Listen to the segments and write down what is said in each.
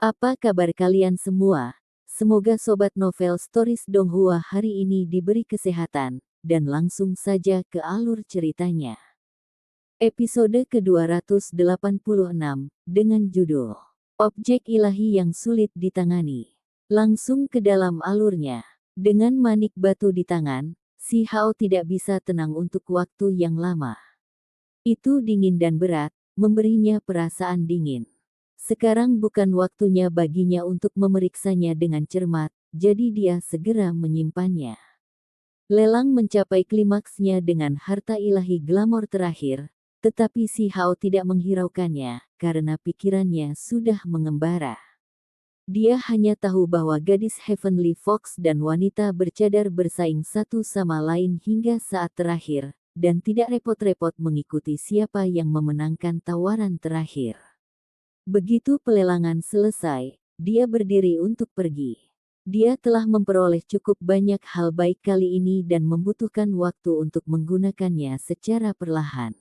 Apa kabar kalian semua? Semoga Sobat Novel Stories Donghua hari ini diberi kesehatan, dan langsung saja ke alur ceritanya. Episode ke-286, dengan judul Objek Ilahi yang Sulit Ditangani. Langsung ke dalam alurnya. Dengan manik batu di tangan, si Hao tidak bisa tenang untuk waktu yang lama. Itu dingin dan berat, memberinya perasaan dingin. Sekarang bukan waktunya baginya untuk memeriksanya dengan cermat, jadi dia segera menyimpannya. Lelang mencapai klimaksnya dengan harta ilahi glamor terakhir, tetapi si Hao tidak menghiraukannya, karena pikirannya sudah mengembara. Dia hanya tahu bahwa gadis Heavenly Fox dan wanita bercadar bersaing satu sama lain hingga saat terakhir, dan tidak repot-repot mengikuti siapa yang memenangkan tawaran terakhir. Begitu pelelangan selesai, dia berdiri untuk pergi. Dia telah memperoleh cukup banyak hal baik kali ini dan membutuhkan waktu untuk menggunakannya secara perlahan.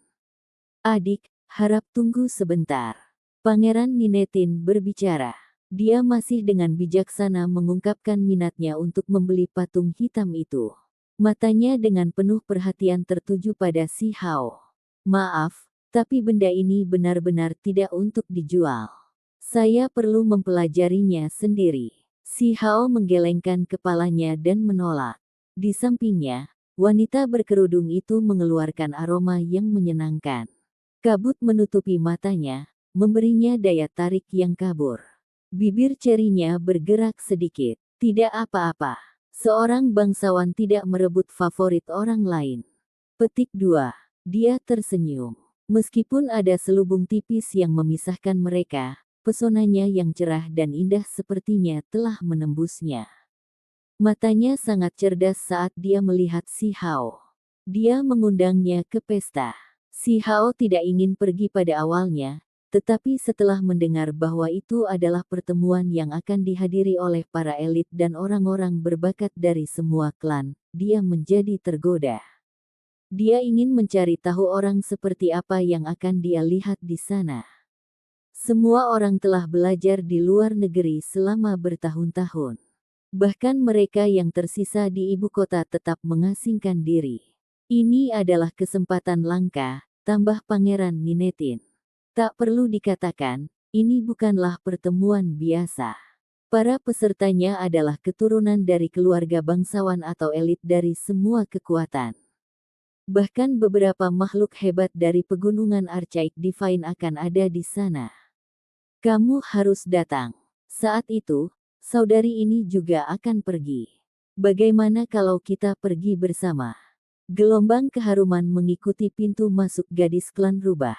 Adik, harap tunggu sebentar. Pangeran Ninetin berbicara. Dia masih dengan bijaksana mengungkapkan minatnya untuk membeli patung hitam itu. Matanya dengan penuh perhatian tertuju pada si Hao. Maaf, tapi benda ini benar-benar tidak untuk dijual. Saya perlu mempelajarinya sendiri. Si Hao menggelengkan kepalanya dan menolak. Di sampingnya, wanita berkerudung itu mengeluarkan aroma yang menyenangkan. Kabut menutupi matanya, memberinya daya tarik yang kabur. Bibir cerinya bergerak sedikit. Tidak apa-apa. Seorang bangsawan tidak merebut favorit orang lain. Petik 2. Dia tersenyum. Meskipun ada selubung tipis yang memisahkan mereka, pesonanya yang cerah dan indah sepertinya telah menembusnya. Matanya sangat cerdas saat dia melihat si Hao. Dia mengundangnya ke pesta. Si Hao tidak ingin pergi pada awalnya, tetapi setelah mendengar bahwa itu adalah pertemuan yang akan dihadiri oleh para elit dan orang-orang berbakat dari semua klan, dia menjadi tergoda. Dia ingin mencari tahu orang seperti apa yang akan dia lihat di sana. Semua orang telah belajar di luar negeri selama bertahun-tahun. Bahkan mereka yang tersisa di ibu kota tetap mengasingkan diri. Ini adalah kesempatan langka, tambah Pangeran Ninetin. Tak perlu dikatakan, ini bukanlah pertemuan biasa. Para pesertanya adalah keturunan dari keluarga bangsawan atau elit dari semua kekuatan. Bahkan beberapa makhluk hebat dari pegunungan Archaik Divine akan ada di sana. Kamu harus datang. Saat itu, saudari ini juga akan pergi. Bagaimana kalau kita pergi bersama? Gelombang keharuman mengikuti pintu masuk gadis klan rubah.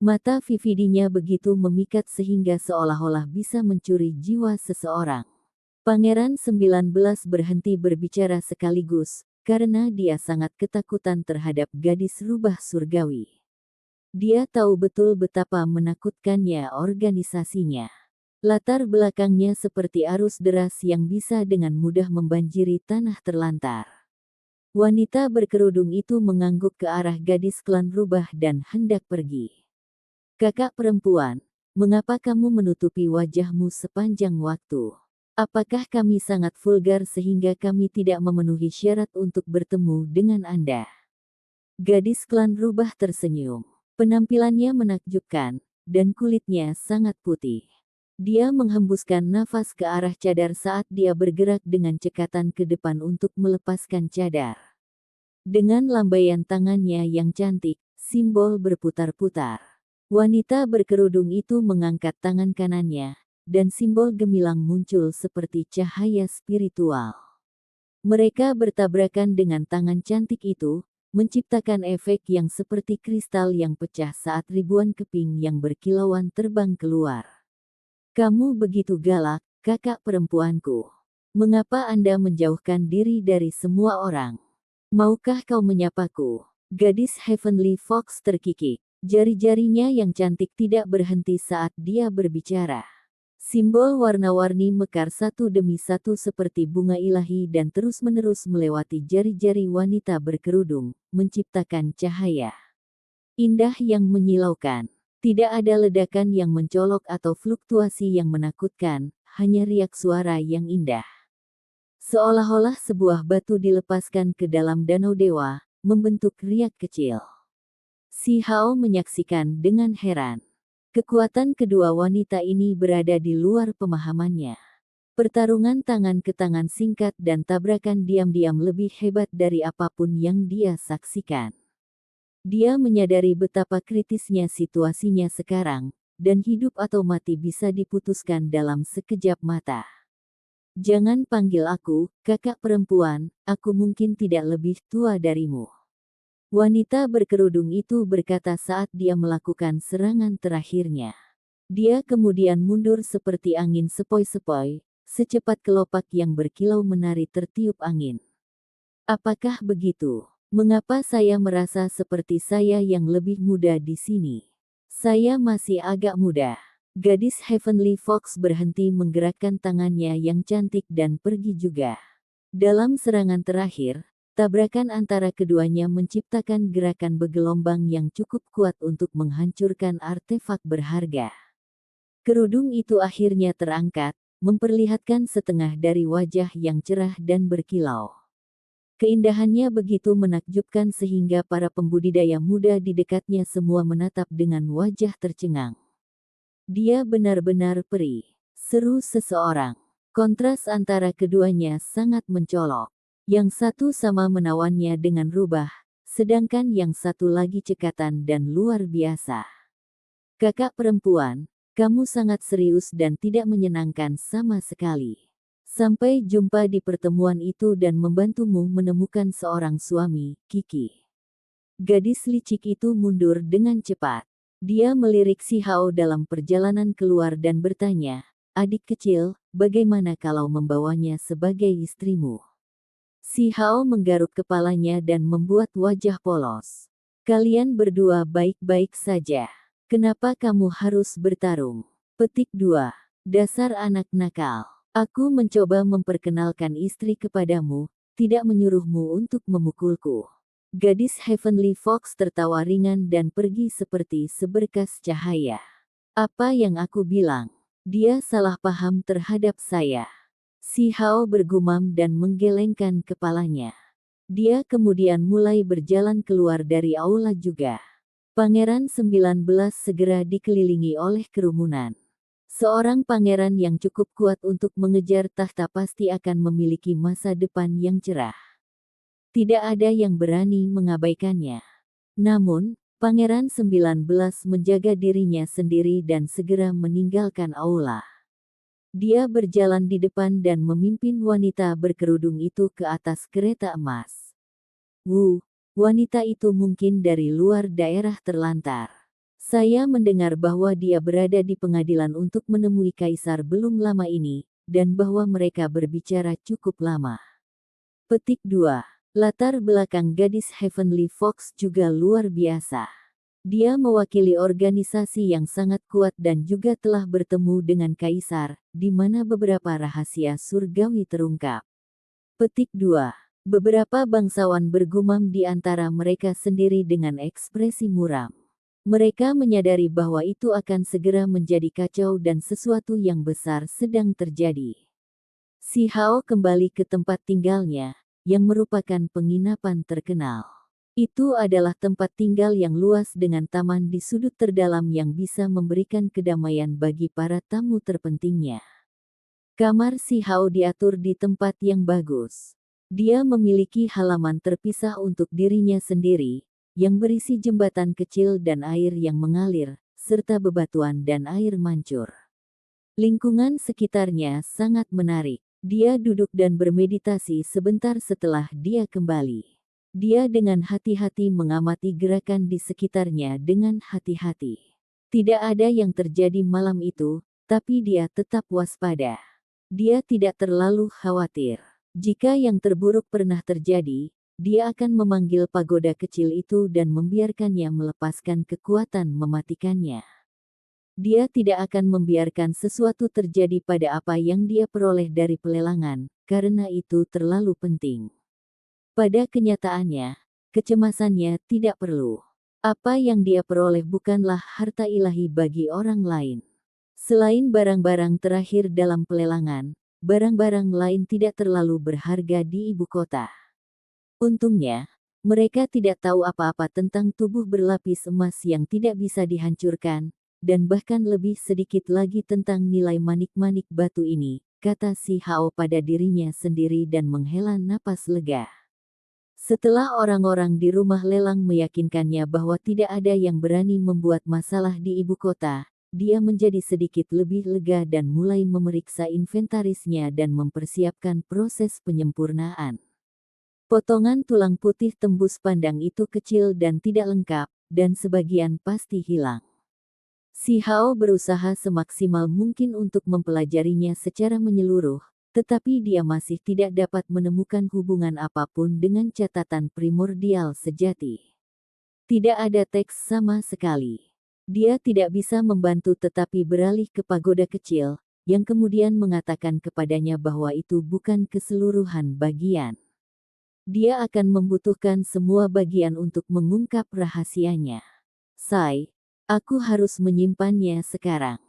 Mata Vividinya begitu memikat sehingga seolah-olah bisa mencuri jiwa seseorang. Pangeran 19 berhenti berbicara sekaligus, karena dia sangat ketakutan terhadap gadis rubah surgawi. Dia tahu betul betapa menakutkannya organisasinya. Latar belakangnya seperti arus deras yang bisa dengan mudah membanjiri tanah terlantar. Wanita berkerudung itu mengangguk ke arah gadis klan rubah dan hendak pergi. Kakak perempuan, mengapa kamu menutupi wajahmu sepanjang waktu? Apakah kami sangat vulgar sehingga kami tidak memenuhi syarat untuk bertemu dengan Anda? Gadis klan rubah tersenyum. Penampilannya menakjubkan, dan kulitnya sangat putih. Dia menghembuskan nafas ke arah cadar saat dia bergerak dengan cekatan ke depan untuk melepaskan cadar. Dengan lambaian tangannya yang cantik, simbol berputar-putar. Wanita berkerudung itu mengangkat tangan kanannya, dan simbol gemilang muncul seperti cahaya spiritual. Mereka bertabrakan dengan tangan cantik itu, menciptakan efek yang seperti kristal yang pecah saat ribuan keping yang berkilauan terbang keluar. Kamu begitu galak, kakak perempuanku. Mengapa Anda menjauhkan diri dari semua orang? Maukah kau menyapaku? Gadis Heavenly Fox terkikik. Jari-jarinya yang cantik tidak berhenti saat dia berbicara. Simbol warna-warni mekar satu demi satu seperti bunga ilahi dan terus-menerus melewati jari-jari wanita berkerudung, menciptakan cahaya indah yang menyilaukan. Tidak ada ledakan yang mencolok atau fluktuasi yang menakutkan, hanya riak suara yang indah. Seolah-olah sebuah batu dilepaskan ke dalam danau dewa, membentuk riak kecil. Si Hao menyaksikan dengan heran. Kekuatan kedua wanita ini berada di luar pemahamannya. Pertarungan tangan ke tangan singkat dan tabrakan diam-diam lebih hebat dari apapun yang dia saksikan. Dia menyadari betapa kritisnya situasinya sekarang, dan hidup atau mati bisa diputuskan dalam sekejap mata. Jangan panggil aku, kakak perempuan, aku mungkin tidak lebih tua darimu. Wanita berkerudung itu berkata saat dia melakukan serangan terakhirnya. Dia kemudian mundur seperti angin sepoi-sepoi, secepat kelopak yang berkilau menari tertiup angin. Apakah begitu? Mengapa saya merasa seperti saya yang lebih muda di sini? Saya masih agak muda. Gadis Heavenly Fox berhenti menggerakkan tangannya yang cantik dan pergi juga. Dalam serangan terakhir, tabrakan antara keduanya menciptakan gerakan bergelombang yang cukup kuat untuk menghancurkan artefak berharga. Kerudung itu akhirnya terangkat, memperlihatkan setengah dari wajah yang cerah dan berkilau. Keindahannya begitu menakjubkan sehingga para pembudidaya muda di dekatnya semua menatap dengan wajah tercengang. Dia benar-benar peri, seru seseorang. Kontras antara keduanya sangat mencolok. Yang satu sama menawannya dengan rubah, sedangkan yang satu lagi cekatan dan luar biasa. Kakak perempuan, kamu sangat serius dan tidak menyenangkan sama sekali. Sampai jumpa di pertemuan itu dan membantumu menemukan seorang suami, Kiki. Gadis licik itu mundur dengan cepat. Dia melirik si Hao dalam perjalanan keluar dan bertanya, adik kecil, bagaimana kalau membawanya sebagai istrimu? Si Hao menggaruk kepalanya dan membuat wajah polos. Kalian berdua baik-baik saja. Kenapa kamu harus bertarung? Petik 2. Dasar anak nakal. Aku mencoba memperkenalkan istri kepadamu, tidak menyuruhmu untuk memukulku. Gadis Heavenly Fox tertawa ringan dan pergi seperti seberkas cahaya. Apa yang aku bilang? Dia salah paham terhadap saya. Si Hao bergumam dan menggelengkan kepalanya. Dia kemudian mulai berjalan keluar dari aula juga. Pangeran 19 segera dikelilingi oleh kerumunan. Seorang pangeran yang cukup kuat untuk mengejar tahta pasti akan memiliki masa depan yang cerah. Tidak ada yang berani mengabaikannya. Namun, Pangeran 19 menjaga dirinya sendiri dan segera meninggalkan aula. Dia berjalan di depan dan memimpin wanita berkerudung itu ke atas kereta emas. Wanita itu mungkin dari luar daerah terlantar. Saya mendengar bahwa dia berada di pengadilan untuk menemui kaisar belum lama ini, dan bahwa mereka berbicara cukup lama. Petik 2. Latar belakang gadis Heavenly Fox juga luar biasa. Dia mewakili organisasi yang sangat kuat dan juga telah bertemu dengan kaisar, di mana beberapa rahasia surgawi terungkap. Petik 2. Beberapa bangsawan bergumam di antara mereka sendiri dengan ekspresi muram. Mereka menyadari bahwa itu akan segera menjadi kacau dan sesuatu yang besar sedang terjadi. Si Hao kembali ke tempat tinggalnya, yang merupakan penginapan terkenal. Itu adalah tempat tinggal yang luas dengan taman di sudut terdalam yang bisa memberikan kedamaian bagi para tamu terpentingnya. Kamar si Hao diatur di tempat yang bagus. Dia memiliki halaman terpisah untuk dirinya sendiri, yang berisi jembatan kecil dan air yang mengalir, serta bebatuan dan air mancur. Lingkungan sekitarnya sangat menarik. Dia duduk dan bermeditasi sebentar setelah dia kembali. Dia dengan hati-hati mengamati gerakan di sekitarnya dengan hati-hati. Tidak ada yang terjadi malam itu, tapi dia tetap waspada. Dia tidak terlalu khawatir. Jika yang terburuk pernah terjadi, dia akan memanggil pagoda kecil itu dan membiarkannya melepaskan kekuatan mematikannya. Dia tidak akan membiarkan sesuatu terjadi pada apa yang dia peroleh dari pelelangan, karena itu terlalu penting. Pada kenyataannya, kecemasannya tidak perlu. Apa yang dia peroleh bukanlah harta ilahi bagi orang lain. Selain barang-barang terakhir dalam pelelangan, barang-barang lain tidak terlalu berharga di ibu kota. Untungnya, mereka tidak tahu apa-apa tentang tubuh berlapis emas yang tidak bisa dihancurkan, dan bahkan lebih sedikit lagi tentang nilai manik-manik batu ini, kata si Hao pada dirinya sendiri dan menghela napas lega. Setelah orang-orang di rumah lelang meyakinkannya bahwa tidak ada yang berani membuat masalah di ibu kota, dia menjadi sedikit lebih lega dan mulai memeriksa inventarisnya dan mempersiapkan proses penyempurnaan. Potongan tulang putih tembus pandang itu kecil dan tidak lengkap, dan sebagian pasti hilang. Si Hao berusaha semaksimal mungkin untuk mempelajarinya secara menyeluruh, tetapi dia masih tidak dapat menemukan hubungan apapun dengan catatan primordial sejati. Tidak ada teks sama sekali. Dia tidak bisa membantu tetapi beralih ke pagoda kecil, yang kemudian mengatakan kepadanya bahwa itu bukan keseluruhan bagian. Dia akan membutuhkan semua bagian untuk mengungkap rahasianya. Sai, aku harus menyimpannya sekarang.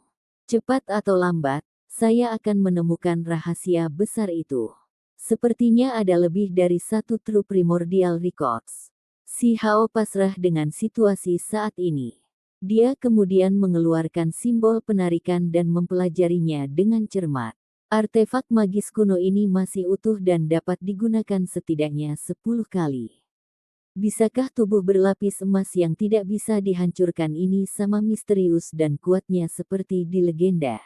Cepat atau lambat, saya akan menemukan rahasia besar itu. Sepertinya ada lebih dari satu True Primordial Records. Si Hao pasrah dengan situasi saat ini. Dia kemudian mengeluarkan simbol penarikan dan mempelajarinya dengan cermat. Artefak magis kuno ini masih utuh dan dapat digunakan setidaknya 10 kali. Bisakah tubuh berlapis emas yang tidak bisa dihancurkan ini sama misterius dan kuatnya seperti di legenda?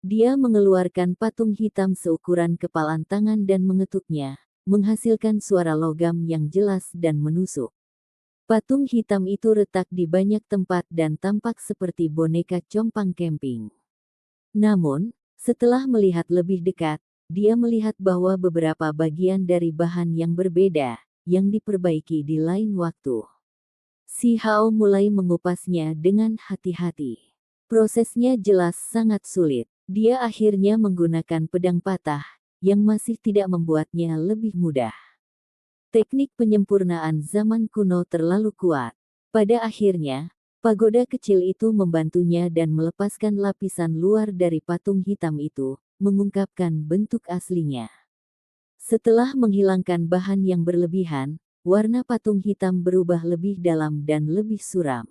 Dia mengeluarkan patung hitam seukuran kepalan tangan dan mengetuknya, menghasilkan suara logam yang jelas dan menusuk. Patung hitam itu retak di banyak tempat dan tampak seperti boneka compang camping. Namun, setelah melihat lebih dekat, dia melihat bahwa beberapa bagian dari bahan yang berbeda, yang diperbaiki di lain waktu. Si Hao mulai mengupasnya dengan hati-hati. Prosesnya jelas sangat sulit. Dia akhirnya menggunakan pedang patah, yang masih tidak membuatnya lebih mudah. Teknik penyempurnaan zaman kuno terlalu kuat. Pada akhirnya, pagoda kecil itu membantunya dan melepaskan lapisan luar dari patung hitam itu, mengungkapkan bentuk aslinya. Setelah menghilangkan bahan yang berlebihan, warna patung hitam berubah lebih dalam dan lebih suram.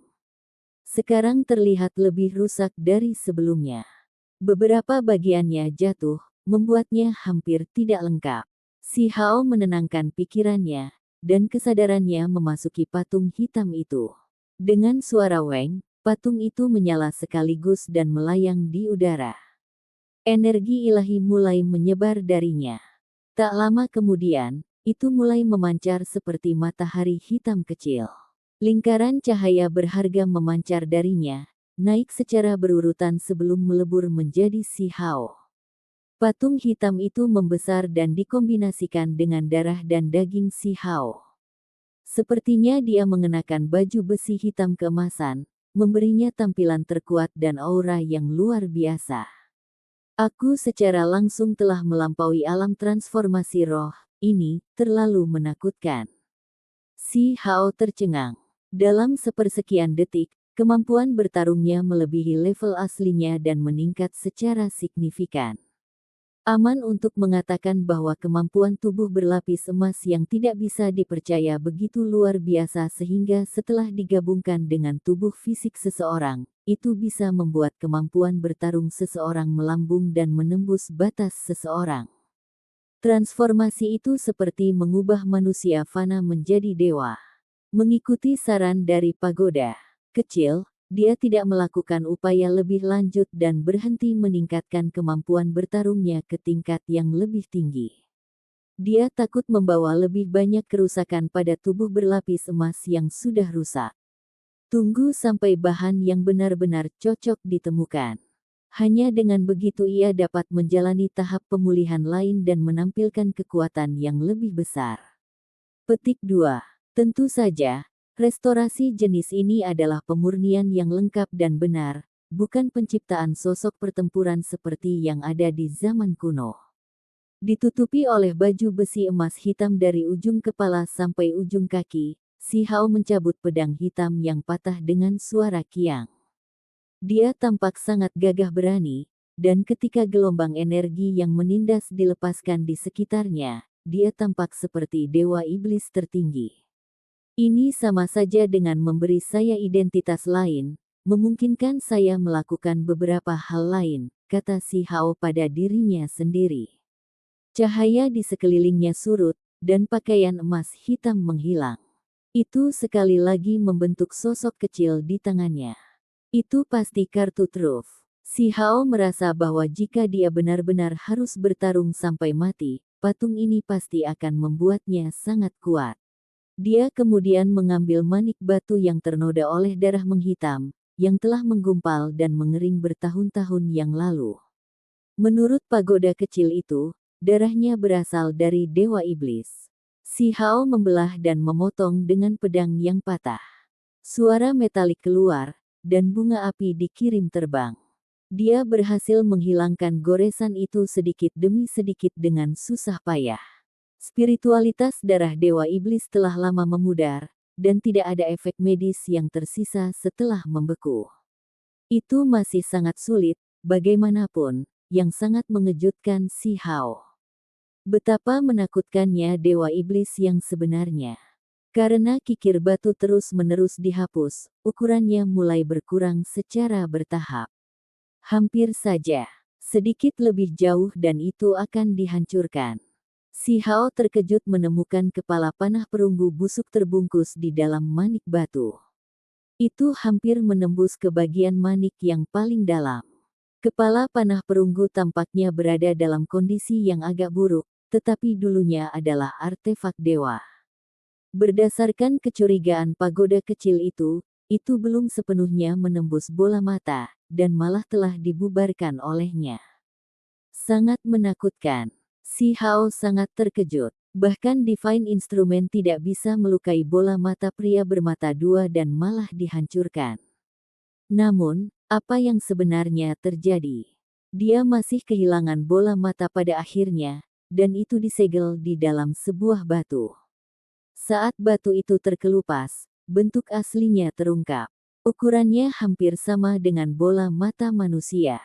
Sekarang terlihat lebih rusak dari sebelumnya. Beberapa bagiannya jatuh, membuatnya hampir tidak lengkap. Si Hao menenangkan pikirannya, dan kesadarannya memasuki patung hitam itu. Dengan suara weng, patung itu menyala sekaligus dan melayang di udara. Energi ilahi mulai menyebar darinya. Tak lama kemudian, itu mulai memancar seperti matahari hitam kecil. Lingkaran cahaya berharga memancar darinya, naik secara berurutan sebelum melebur menjadi si Hao. Patung hitam itu membesar dan dikombinasikan dengan darah dan daging si Hao. Sepertinya dia mengenakan baju besi hitam keemasan, memberinya tampilan terkuat dan aura yang luar biasa. Aku secara langsung telah melampaui alam transformasi roh, ini terlalu menakutkan. Si Hao tercengang. Dalam sepersekian detik, kemampuan bertarungnya melebihi level aslinya dan meningkat secara signifikan. Aman untuk mengatakan bahwa kemampuan tubuh berlapis emas yang tidak bisa dipercaya begitu luar biasa sehingga setelah digabungkan dengan tubuh fisik seseorang, itu bisa membuat kemampuan bertarung seseorang melambung dan menembus batas seseorang. Transformasi itu seperti mengubah manusia fana menjadi dewa. Mengikuti saran dari pagoda kecil, dia tidak melakukan upaya lebih lanjut dan berhenti meningkatkan kemampuan bertarungnya ke tingkat yang lebih tinggi. Dia takut membawa lebih banyak kerusakan pada tubuh berlapis emas yang sudah rusak. Tunggu sampai bahan yang benar-benar cocok ditemukan. Hanya dengan begitu ia dapat menjalani tahap pemulihan lain dan menampilkan kekuatan yang lebih besar. Petik 2. Tentu saja, restorasi jenis ini adalah pemurnian yang lengkap dan benar, bukan penciptaan sosok pertempuran seperti yang ada di zaman kuno. Ditutupi oleh baju besi emas hitam dari ujung kepala sampai ujung kaki, Si Hao mencabut pedang hitam yang patah dengan suara kiang. Dia tampak sangat gagah berani, dan ketika gelombang energi yang menindas dilepaskan di sekitarnya, dia tampak seperti dewa iblis tertinggi. Ini sama saja dengan memberi saya identitas lain, memungkinkan saya melakukan beberapa hal lain, kata si Hao pada dirinya sendiri. Cahaya di sekelilingnya surut, dan pakaian emas hitam menghilang. Itu sekali lagi membentuk sosok kecil di tangannya. Itu pasti kartu truf. Si Hao merasa bahwa jika dia benar-benar harus bertarung sampai mati, patung ini pasti akan membuatnya sangat kuat. Dia kemudian mengambil manik batu yang ternoda oleh darah menghitam, yang telah menggumpal dan mengering bertahun-tahun yang lalu. Menurut pagoda kecil itu, darahnya berasal dari dewa iblis. Si Hao membelah dan memotong dengan pedang yang patah. Suara metalik keluar, dan bunga api dikirim terbang. Dia berhasil menghilangkan goresan itu sedikit demi sedikit dengan susah payah. Spiritualitas darah dewa iblis telah lama memudar, dan tidak ada efek medis yang tersisa setelah membeku. Itu masih sangat sulit, bagaimanapun, yang sangat mengejutkan si Hao. Betapa menakutkannya dewa iblis yang sebenarnya. Karena kikir batu terus-menerus dihapus, ukurannya mulai berkurang secara bertahap. Hampir saja, sedikit lebih jauh dan itu akan dihancurkan. Si Hao terkejut menemukan kepala panah perunggu busuk terbungkus di dalam manik batu. Itu hampir menembus ke bagian manik yang paling dalam. Kepala panah perunggu tampaknya berada dalam kondisi yang agak buruk, tetapi dulunya adalah artefak dewa. Berdasarkan kecurigaan pagoda kecil itu belum sepenuhnya menembus bola mata, dan malah telah dibubarkan olehnya. Sangat menakutkan. Si Hao sangat terkejut. Bahkan Divine Instrument tidak bisa melukai bola mata pria bermata dua dan malah dihancurkan. Namun, apa yang sebenarnya terjadi? Dia masih kehilangan bola mata pada akhirnya, dan itu disegel di dalam sebuah batu. Saat batu itu terkelupas, bentuk aslinya terungkap. Ukurannya hampir sama dengan bola mata manusia.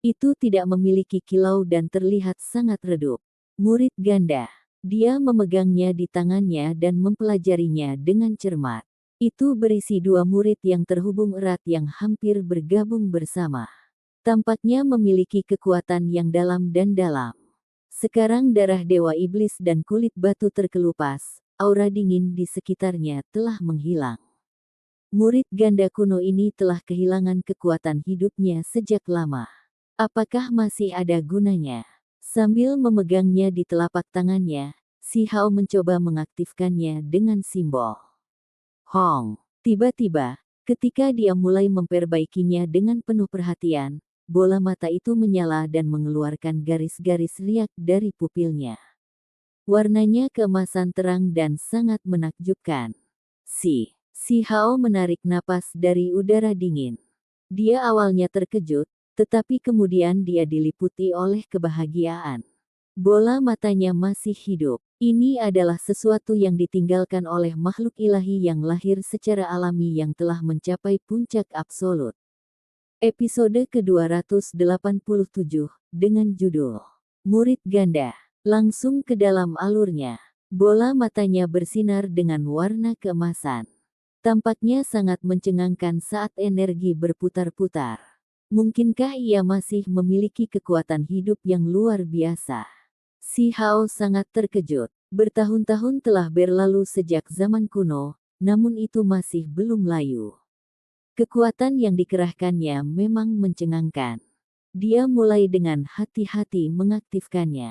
Itu tidak memiliki kilau dan terlihat sangat redup. Murid ganda. Dia memegangnya di tangannya dan mempelajarinya dengan cermat. Itu berisi dua murid yang terhubung erat yang hampir bergabung bersama. Tampaknya memiliki kekuatan yang dalam dan dalam. Sekarang darah dewa iblis dan kulit batu terkelupas, aura dingin di sekitarnya telah menghilang. Murid ganda kuno ini telah kehilangan kekuatan hidupnya sejak lama. Apakah masih ada gunanya? Sambil memegangnya di telapak tangannya, si Hao mencoba mengaktifkannya dengan simbol Hong. Tiba-tiba, ketika dia mulai memperbaikinya dengan penuh perhatian, bola mata itu menyala dan mengeluarkan garis-garis riak dari pupilnya. Warnanya keemasan terang dan sangat menakjubkan. Si Hao menarik napas dari udara dingin. Dia awalnya terkejut, tetapi kemudian dia diliputi oleh kebahagiaan. Bola matanya masih hidup. Ini adalah sesuatu yang ditinggalkan oleh makhluk ilahi yang lahir secara alami yang telah mencapai puncak absolut. Episode ke-287, dengan judul Murid Ganda. Langsung ke dalam alurnya. Bola matanya bersinar dengan warna keemasan. Tampaknya sangat mencengangkan saat energi berputar-putar. Mungkinkah ia masih memiliki kekuatan hidup yang luar biasa? Si Hao sangat terkejut. Bertahun-tahun telah berlalu sejak zaman kuno, namun itu masih belum layu. Kekuatan yang dikerahkannya memang mencengangkan. Dia mulai dengan hati-hati mengaktifkannya.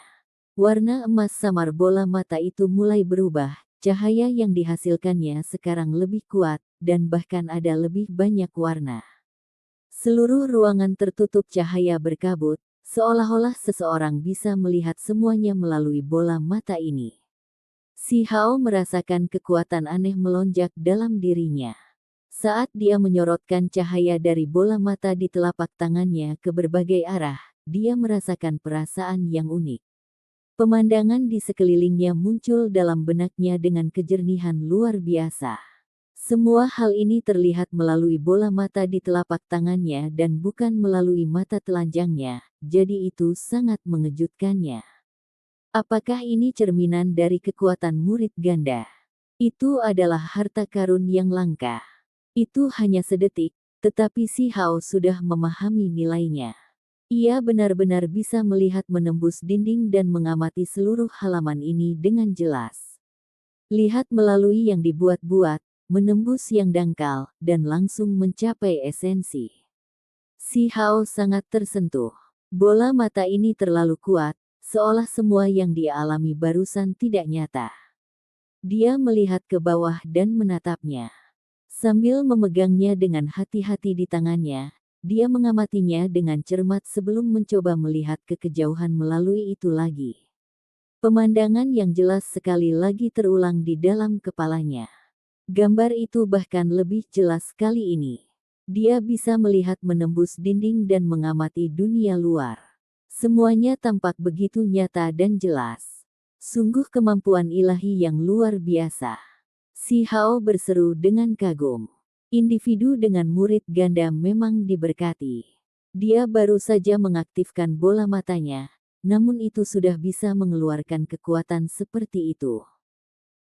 Warna emas samar bola mata itu mulai berubah, cahaya yang dihasilkannya sekarang lebih kuat, dan bahkan ada lebih banyak warna. Seluruh ruangan tertutup cahaya berkabut, seolah-olah seseorang bisa melihat semuanya melalui bola mata ini. Si Hao merasakan kekuatan aneh melonjak dalam dirinya. Saat dia menyorotkan cahaya dari bola mata di telapak tangannya ke berbagai arah, dia merasakan perasaan yang unik. Pemandangan di sekelilingnya muncul dalam benaknya dengan kejernihan luar biasa. Semua hal ini terlihat melalui bola mata di telapak tangannya dan bukan melalui mata telanjangnya, jadi itu sangat mengejutkannya. Apakah ini cerminan dari kekuatan murid ganda? Itu adalah harta karun yang langka. Itu hanya sedetik, tetapi Si Hao sudah memahami nilainya. Ia benar-benar bisa melihat menembus dinding dan mengamati seluruh halaman ini dengan jelas. Lihat melalui yang dibuat-buat, menembus yang dangkal, dan langsung mencapai esensi. Si Hao sangat tersentuh. Bola mata ini terlalu kuat, seolah semua yang dia alami barusan tidak nyata. Dia melihat ke bawah dan menatapnya. Sambil memegangnya dengan hati-hati di tangannya, dia mengamatinya dengan cermat sebelum mencoba melihat ke kejauhan melalui itu lagi. Pemandangan yang jelas sekali lagi terulang di dalam kepalanya. Gambar itu bahkan lebih jelas kali ini. Dia bisa melihat menembus dinding dan mengamati dunia luar. Semuanya tampak begitu nyata dan jelas. Sungguh kemampuan ilahi yang luar biasa. Si Hao berseru dengan kagum. Individu dengan murid ganda memang diberkati. Dia baru saja mengaktifkan bola matanya, namun itu sudah bisa mengeluarkan kekuatan seperti itu.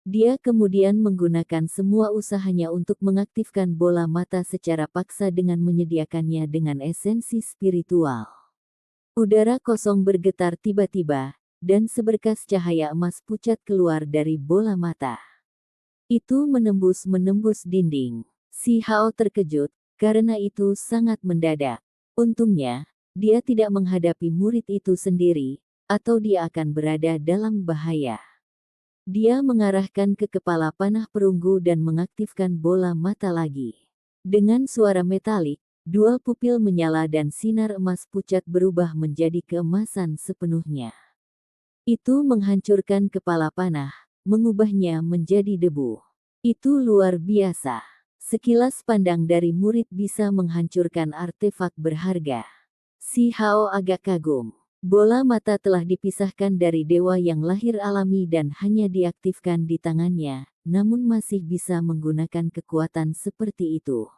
Dia kemudian menggunakan semua usahanya untuk mengaktifkan bola mata secara paksa dengan menyediakannya dengan esensi spiritual. Udara kosong bergetar tiba-tiba, dan seberkas cahaya emas pucat keluar dari bola mata. Itu menembus dinding. Si Hao terkejut, karena itu sangat mendadak. Untungnya, dia tidak menghadapi murid itu sendiri, atau dia akan berada dalam bahaya. Dia mengarahkan ke kepala panah perunggu dan mengaktifkan bola mata lagi. Dengan suara metalik, dua pupil menyala dan sinar emas pucat berubah menjadi keemasan sepenuhnya. Itu menghancurkan kepala panah, mengubahnya menjadi debu. Itu luar biasa. Sekilas pandang dari murid bisa menghancurkan artefak berharga. Si Hao agak kagum. Bola mata telah dipisahkan dari dewa yang lahir alami dan hanya diaktifkan di tangannya, namun masih bisa menggunakan kekuatan seperti itu.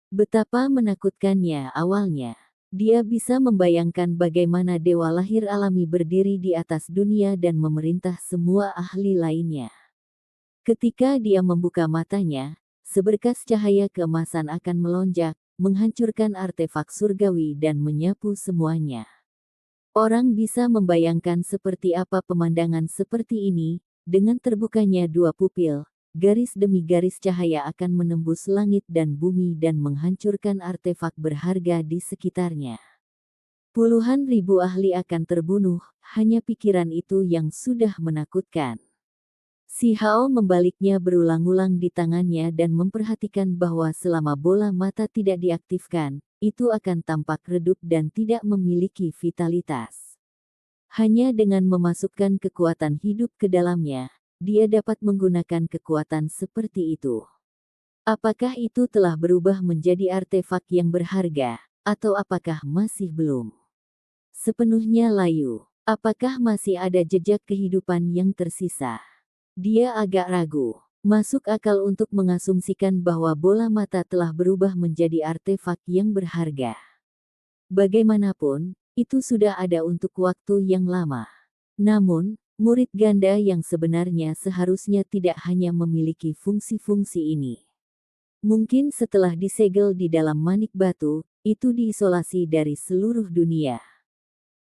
Betapa menakutkannya awalnya. Dia bisa membayangkan bagaimana dewa lahir alami berdiri di atas dunia dan memerintah semua ahli lainnya. Ketika dia membuka matanya, seberkas cahaya keemasan akan melonjak, menghancurkan artefak surgawi dan menyapu semuanya. Orang bisa membayangkan seperti apa pemandangan seperti ini, dengan terbukanya dua pupil, garis demi garis cahaya akan menembus langit dan bumi dan menghancurkan artefak berharga di sekitarnya. Puluhan ribu ahli akan terbunuh, hanya pikiran itu yang sudah menakutkan. Si Hao membaliknya berulang-ulang di tangannya dan memperhatikan bahwa selama bola mata tidak diaktifkan, itu akan tampak redup dan tidak memiliki vitalitas. Hanya dengan memasukkan kekuatan hidup ke dalamnya, dia dapat menggunakan kekuatan seperti itu. Apakah itu telah berubah menjadi artefak yang berharga, atau apakah masih belum? Sepenuhnya layu. Apakah masih ada jejak kehidupan yang tersisa? Dia agak ragu. Masuk akal untuk mengasumsikan bahwa bola mata telah berubah menjadi artefak yang berharga. Bagaimanapun, itu sudah ada untuk waktu yang lama. Namun, murid ganda yang sebenarnya seharusnya tidak hanya memiliki fungsi-fungsi ini. Mungkin setelah disegel di dalam manik batu, itu diisolasi dari seluruh dunia.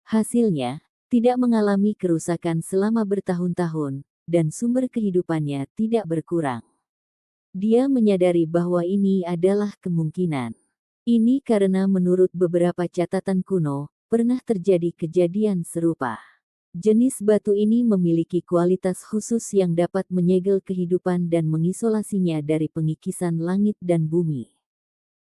Hasilnya, tidak mengalami kerusakan selama bertahun-tahun, dan sumber kehidupannya tidak berkurang. Dia menyadari bahwa ini adalah kemungkinan. Ini karena menurut beberapa catatan kuno, pernah terjadi kejadian serupa. Jenis batu ini memiliki kualitas khusus yang dapat menyegel kehidupan dan mengisolasinya dari pengikisan langit dan bumi.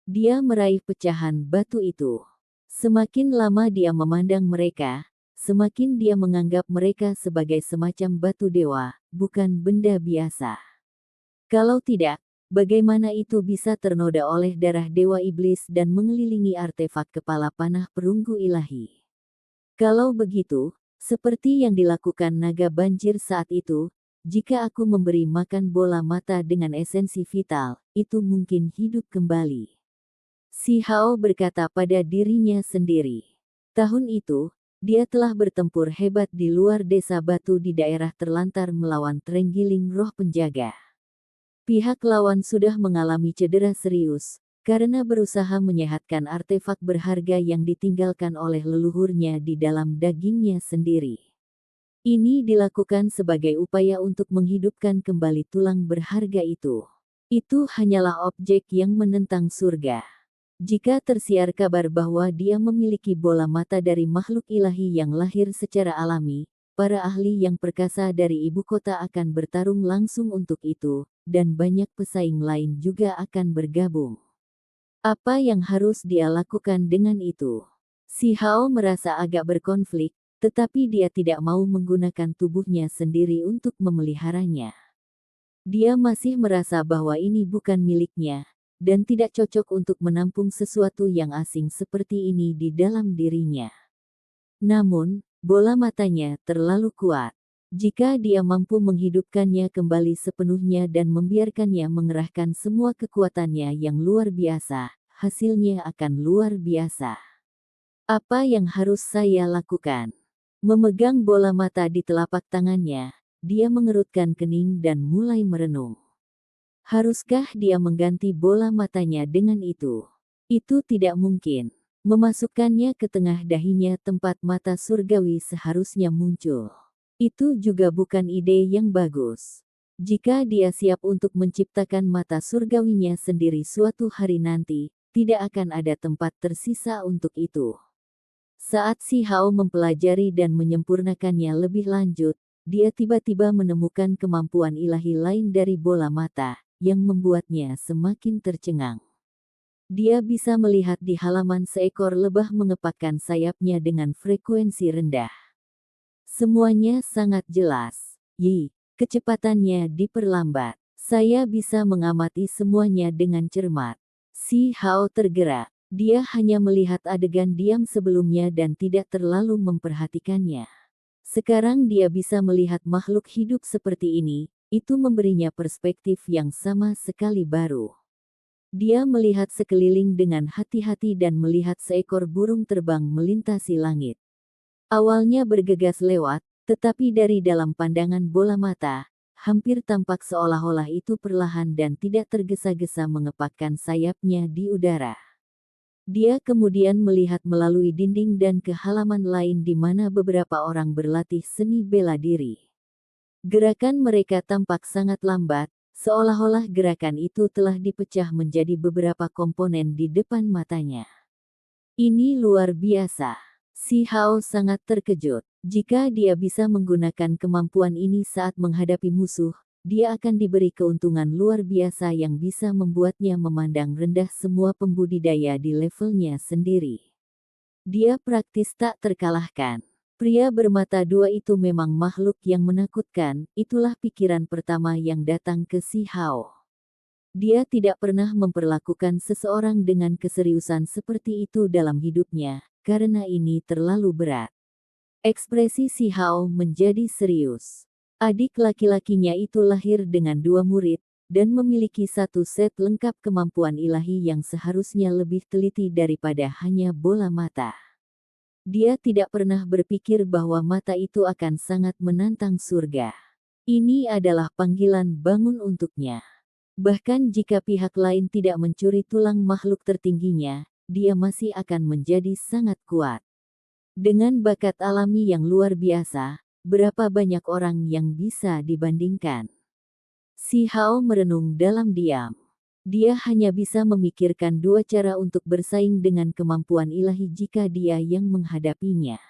Dia meraih pecahan batu itu. Semakin lama dia memandang mereka, semakin dia menganggap mereka sebagai semacam batu dewa, bukan benda biasa. Kalau tidak, bagaimana itu bisa ternoda oleh darah dewa iblis dan mengelilingi artefak kepala panah perunggu ilahi? Kalau begitu, seperti yang dilakukan naga banjir saat itu, jika aku memberi makan bola mata dengan esensi vital, itu mungkin hidup kembali. Si Hao berkata pada dirinya sendiri. Tahun itu, dia telah bertempur hebat di luar desa batu di daerah terlantar melawan terenggiling roh penjaga. Pihak lawan sudah mengalami cedera serius, karena berusaha menyehatkan artefak berharga yang ditinggalkan oleh leluhurnya di dalam dagingnya sendiri. Ini dilakukan sebagai upaya untuk menghidupkan kembali tulang berharga itu. Itu hanyalah objek yang menentang surga. Jika tersiar kabar bahwa dia memiliki bola mata dari makhluk ilahi yang lahir secara alami, para ahli yang perkasa dari ibu kota akan bertarung langsung untuk itu, dan banyak pesaing lain juga akan bergabung. Apa yang harus dia lakukan dengan itu? Si Hao merasa agak berkonflik, tetapi dia tidak mau menggunakan tubuhnya sendiri untuk memeliharanya. Dia masih merasa bahwa ini bukan miliknya, dan tidak cocok untuk menampung sesuatu yang asing seperti ini di dalam dirinya. Namun, bola matanya terlalu kuat. Jika dia mampu menghidupkannya kembali sepenuhnya dan membiarkannya mengerahkan semua kekuatannya yang luar biasa, hasilnya akan luar biasa. Apa yang harus saya lakukan? Memegang bola mata di telapak tangannya, dia mengerutkan kening dan mulai merenung. Haruskah dia mengganti bola matanya dengan itu? Itu tidak mungkin. Memasukkannya ke tengah dahinya tempat mata surgawi seharusnya muncul. Itu juga bukan ide yang bagus. Jika dia siap untuk menciptakan mata surgawinya sendiri suatu hari nanti, tidak akan ada tempat tersisa untuk itu. Saat Si Hao mempelajari dan menyempurnakannya lebih lanjut, dia tiba-tiba menemukan kemampuan ilahi lain dari bola mata, yang membuatnya semakin tercengang. Dia bisa melihat di halaman seekor lebah mengepakkan sayapnya dengan frekuensi rendah. Semuanya sangat jelas. Kecepatannya diperlambat. Saya bisa mengamati semuanya dengan cermat. Si Hao tergerak. Dia hanya melihat adegan diam sebelumnya dan tidak terlalu memperhatikannya. Sekarang dia bisa melihat makhluk hidup seperti ini, itu memberinya perspektif yang sama sekali baru. Dia melihat sekeliling dengan hati-hati dan melihat seekor burung terbang melintasi langit. Awalnya bergegas lewat, tetapi dari dalam pandangan bola mata, hampir tampak seolah-olah itu perlahan dan tidak tergesa-gesa mengepakkan sayapnya di udara. Dia kemudian melihat melalui dinding dan ke halaman lain di mana beberapa orang berlatih seni bela diri. Gerakan mereka tampak sangat lambat, seolah-olah gerakan itu telah dipecah menjadi beberapa komponen di depan matanya. Ini luar biasa. Si Hao sangat terkejut. Jika dia bisa menggunakan kemampuan ini saat menghadapi musuh, dia akan diberi keuntungan luar biasa yang bisa membuatnya memandang rendah semua pembudidaya di levelnya sendiri. Dia praktis tak terkalahkan. Pria bermata dua itu memang makhluk yang menakutkan, itulah pikiran pertama yang datang ke Si Hao. Dia tidak pernah memperlakukan seseorang dengan keseriusan seperti itu dalam hidupnya, karena ini terlalu berat. Ekspresi Si Hao menjadi serius. Adik laki-lakinya itu lahir dengan 2 murid, dan memiliki satu set lengkap kemampuan ilahi yang seharusnya lebih teliti daripada hanya bola mata. Dia tidak pernah berpikir bahwa mata itu akan sangat menantang surga. Ini adalah panggilan bangun untuknya. Bahkan jika pihak lain tidak mencuri tulang makhluk tertingginya, dia masih akan menjadi sangat kuat. Dengan bakat alami yang luar biasa, berapa banyak orang yang bisa dibandingkan? Si Hao merenung dalam diam. Dia hanya bisa memikirkan 2 cara untuk bersaing dengan kemampuan ilahi jika dia yang menghadapinya.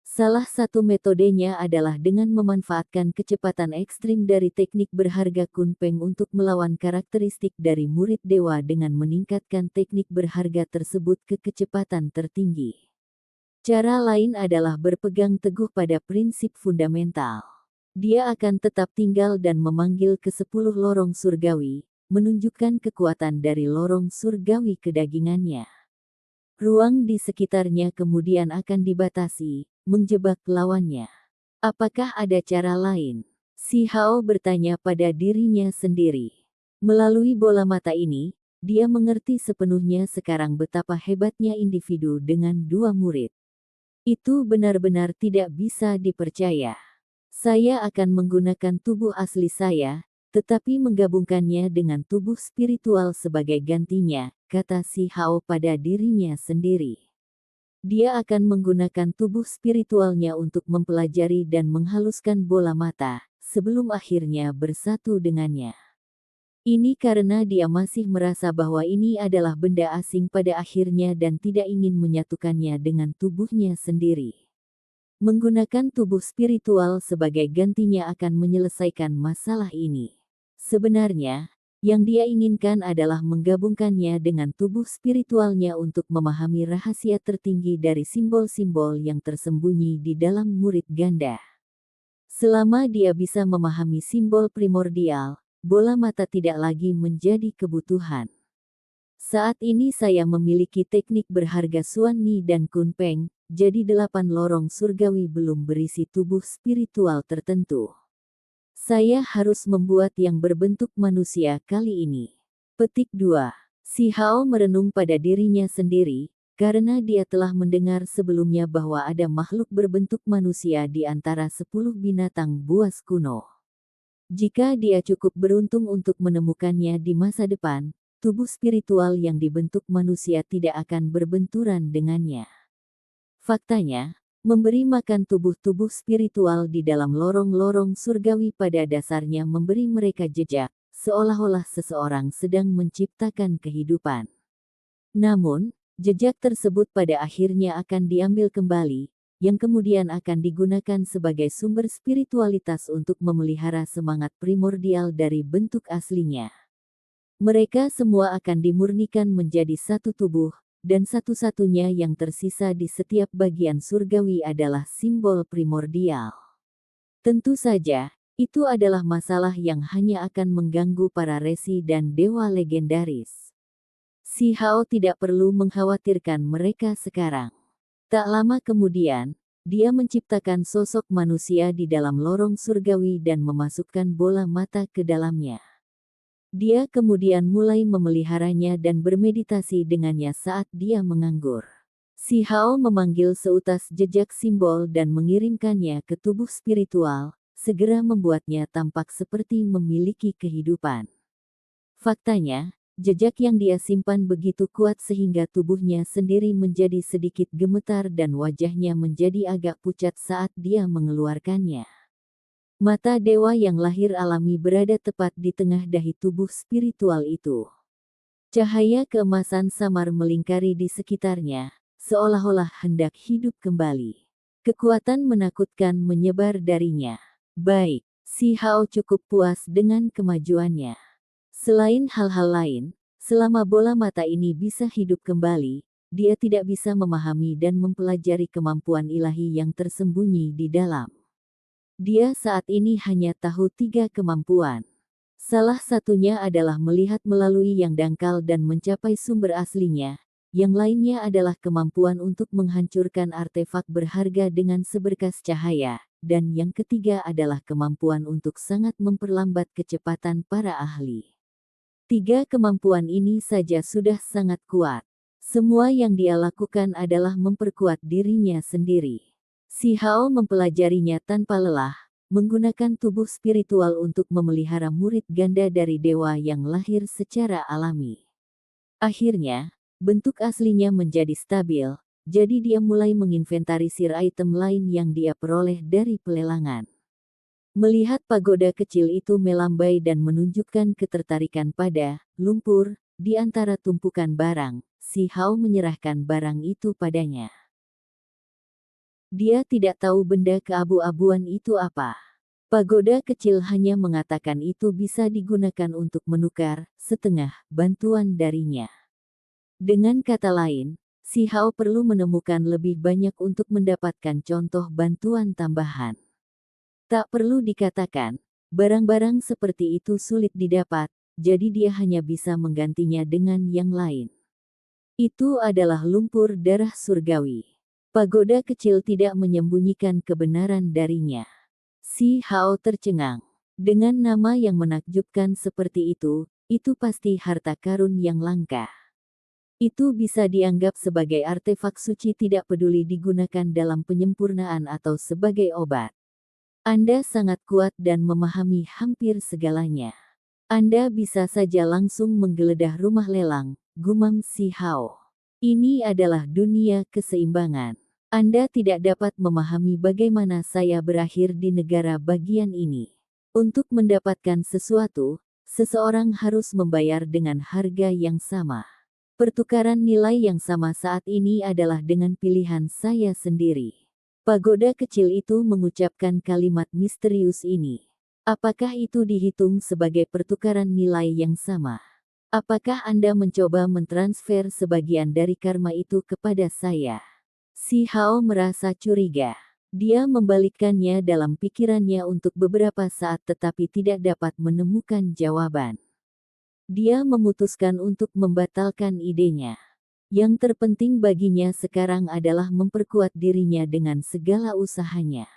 Salah satu metodenya adalah dengan memanfaatkan kecepatan ekstrim dari teknik berharga Kunpeng untuk melawan karakteristik dari murid dewa dengan meningkatkan teknik berharga tersebut ke kecepatan tertinggi. Cara lain adalah berpegang teguh pada prinsip fundamental. Dia akan tetap tinggal dan memanggil ke 10 lorong surgawi, menunjukkan kekuatan dari lorong surgawi kedagingannya. Ruang di sekitarnya kemudian akan dibatasi, menjebak lawannya. Apakah ada cara lain? Si Hao bertanya pada dirinya sendiri. Melalui bola mata ini, dia mengerti sepenuhnya sekarang betapa hebatnya individu dengan dua murid. Itu benar-benar tidak bisa dipercaya. Saya akan menggunakan tubuh asli saya, tetapi menggabungkannya dengan tubuh spiritual sebagai gantinya, kata si Hao pada dirinya sendiri. Dia akan menggunakan tubuh spiritualnya untuk mempelajari dan menghaluskan bola mata, sebelum akhirnya bersatu dengannya. Ini karena dia masih merasa bahwa ini adalah benda asing pada akhirnya dan tidak ingin menyatukannya dengan tubuhnya sendiri. Menggunakan tubuh spiritual sebagai gantinya akan menyelesaikan masalah ini. Sebenarnya, yang dia inginkan adalah menggabungkannya dengan tubuh spiritualnya untuk memahami rahasia tertinggi dari simbol-simbol yang tersembunyi di dalam murid ganda. Selama dia bisa memahami simbol primordial, bola mata tidak lagi menjadi kebutuhan. Saat ini saya memiliki teknik berharga Xuan Ni dan Kun Peng, jadi 8 lorong surgawi belum berisi tubuh spiritual tertentu. Saya harus membuat yang berbentuk manusia kali ini. Petik 2. Si Hao merenung pada dirinya sendiri, karena dia telah mendengar sebelumnya bahwa ada makhluk berbentuk manusia di antara 10 binatang buas kuno. Jika dia cukup beruntung untuk menemukannya di masa depan, tubuh spiritual yang dibentuk manusia tidak akan berbenturan dengannya. Faktanya, memberi makan tubuh-tubuh spiritual di dalam lorong-lorong surgawi pada dasarnya memberi mereka jejak, seolah-olah seseorang sedang menciptakan kehidupan. Namun, jejak tersebut pada akhirnya akan diambil kembali, yang kemudian akan digunakan sebagai sumber spiritualitas untuk memelihara semangat primordial dari bentuk aslinya. Mereka semua akan dimurnikan menjadi satu tubuh, dan satu-satunya yang tersisa di setiap bagian surgawi adalah simbol primordial. Tentu saja, itu adalah masalah yang hanya akan mengganggu para resi dan dewa legendaris. Si Hao tidak perlu mengkhawatirkan mereka sekarang. Tak lama kemudian, dia menciptakan sosok manusia di dalam lorong surgawi dan memasukkan bola mata ke dalamnya. Dia kemudian mulai memeliharanya dan bermeditasi dengannya saat dia menganggur. Si Hao memanggil seutas jejak simbol dan mengirimkannya ke tubuh spiritual, segera membuatnya tampak seperti memiliki kehidupan. Faktanya, jejak yang dia simpan begitu kuat sehingga tubuhnya sendiri menjadi sedikit gemetar dan wajahnya menjadi agak pucat saat dia mengeluarkannya. Mata dewa yang lahir alami berada tepat di tengah dahi tubuh spiritual itu. Cahaya keemasan samar melingkari di sekitarnya, seolah-olah hendak hidup kembali. Kekuatan menakutkan menyebar darinya. Baik, si Hao cukup puas dengan kemajuannya. Selain hal-hal lain, selama bola mata ini bisa hidup kembali, dia tidak bisa memahami dan mempelajari kemampuan ilahi yang tersembunyi di dalam. Dia saat ini hanya tahu 3 kemampuan. Salah satunya adalah melihat melalui yang dangkal dan mencapai sumber aslinya. Yang lainnya adalah kemampuan untuk menghancurkan artefak berharga dengan seberkas cahaya. Dan yang ketiga adalah kemampuan untuk sangat memperlambat kecepatan para ahli. 3 kemampuan ini saja sudah sangat kuat. Semua yang dia lakukan adalah memperkuat dirinya sendiri. Si Hao mempelajarinya tanpa lelah, menggunakan tubuh spiritual untuk memelihara murid ganda dari dewa yang lahir secara alami. Akhirnya, bentuk aslinya menjadi stabil, jadi dia mulai menginventarisir item lain yang dia peroleh dari pelelangan. Melihat pagoda kecil itu melambai dan menunjukkan ketertarikan pada lumpur di antara tumpukan barang, si Hao menyerahkan barang itu padanya. Dia tidak tahu benda keabu-abuan itu apa. Pagoda kecil hanya mengatakan itu bisa digunakan untuk menukar setengah bantuan darinya. Dengan kata lain, si Hao perlu menemukan lebih banyak untuk mendapatkan contoh bantuan tambahan. Tak perlu dikatakan, barang-barang seperti itu sulit didapat, jadi dia hanya bisa menggantinya dengan yang lain. Itu adalah lumpur darah surgawi. Pagoda kecil tidak menyembunyikan kebenaran darinya. Si Hao tercengang. Dengan nama yang menakjubkan seperti itu pasti harta karun yang langka. Itu bisa dianggap sebagai artefak suci tidak peduli digunakan dalam penyempurnaan atau sebagai obat. Anda sangat kuat dan memahami hampir segalanya. Anda bisa saja langsung menggeledah rumah lelang, gumam Si Hao. Ini adalah dunia keseimbangan. Anda tidak dapat memahami bagaimana saya berakhir di negara bagian ini. Untuk mendapatkan sesuatu, seseorang harus membayar dengan harga yang sama. Pertukaran nilai yang sama saat ini adalah dengan pilihan saya sendiri. Pagoda kecil itu mengucapkan kalimat misterius ini. Apakah itu dihitung sebagai pertukaran nilai yang sama? Apakah Anda mencoba mentransfer sebagian dari karma itu kepada saya? Si Hao merasa curiga. Dia membalikkannya dalam pikirannya untuk beberapa saat tetapi tidak dapat menemukan jawaban. Dia memutuskan untuk membatalkan idenya. Yang terpenting baginya sekarang adalah memperkuat dirinya dengan segala usahanya.